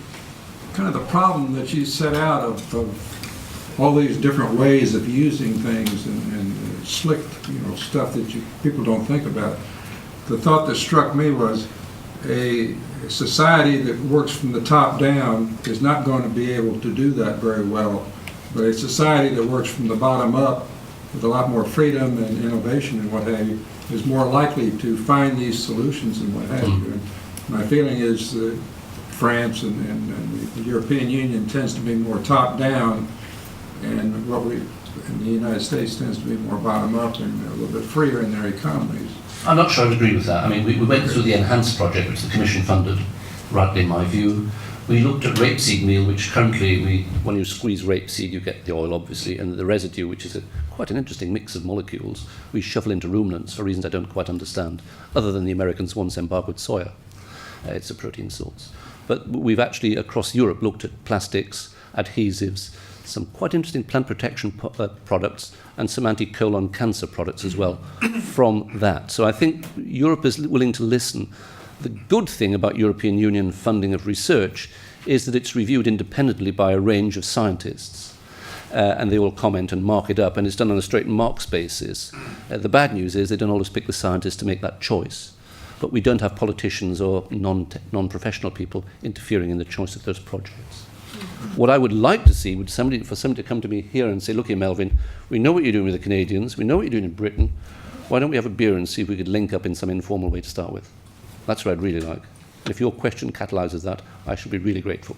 kind of the problem that you set out of all these different ways of using things and slick, stuff that people don't think about. The thought that struck me was a society that works from the top down is not going to be able to do that very well. But a society that works from the bottom up with a lot more freedom and innovation and what have you is more likely to find these solutions and what have you. And my feeling is that France and the European Union tends to be more top-down, and in the United States tends to be more bottom-up and a little bit freer in their economies. I'm not sure I'd agree with that. I mean, we went through the Enhanced project, which the Commission funded, rightly in my view. We looked at rapeseed meal, which currently, when you squeeze rapeseed, you get the oil, obviously, and the residue, which is quite an interesting mix of molecules, we shuffle into ruminants for reasons I don't quite understand, other than the Americans once embargoed soya. It's a protein source. But we've actually, across Europe, looked at plastics, adhesives, some quite interesting plant protection products, and some anti-colon cancer products as well from that. So I think Europe is willing to listen. The good thing about European Union funding of research is that it's reviewed independently by a range of scientists. And they all comment and mark it up, and it's done on a straight marks basis. The bad news is they don't always pick the scientists to make that choice. But we don't have politicians or non-professional people interfering in the choice of those projects. What I would like to see would for somebody to come to me here and say, look here, Melvin, we know what you're doing with the Canadians, we know what you're doing in Britain, why don't we have a beer and see if we could link up in some informal way to start with? That's what I'd really like. And if your question catalyses that, I should be really grateful.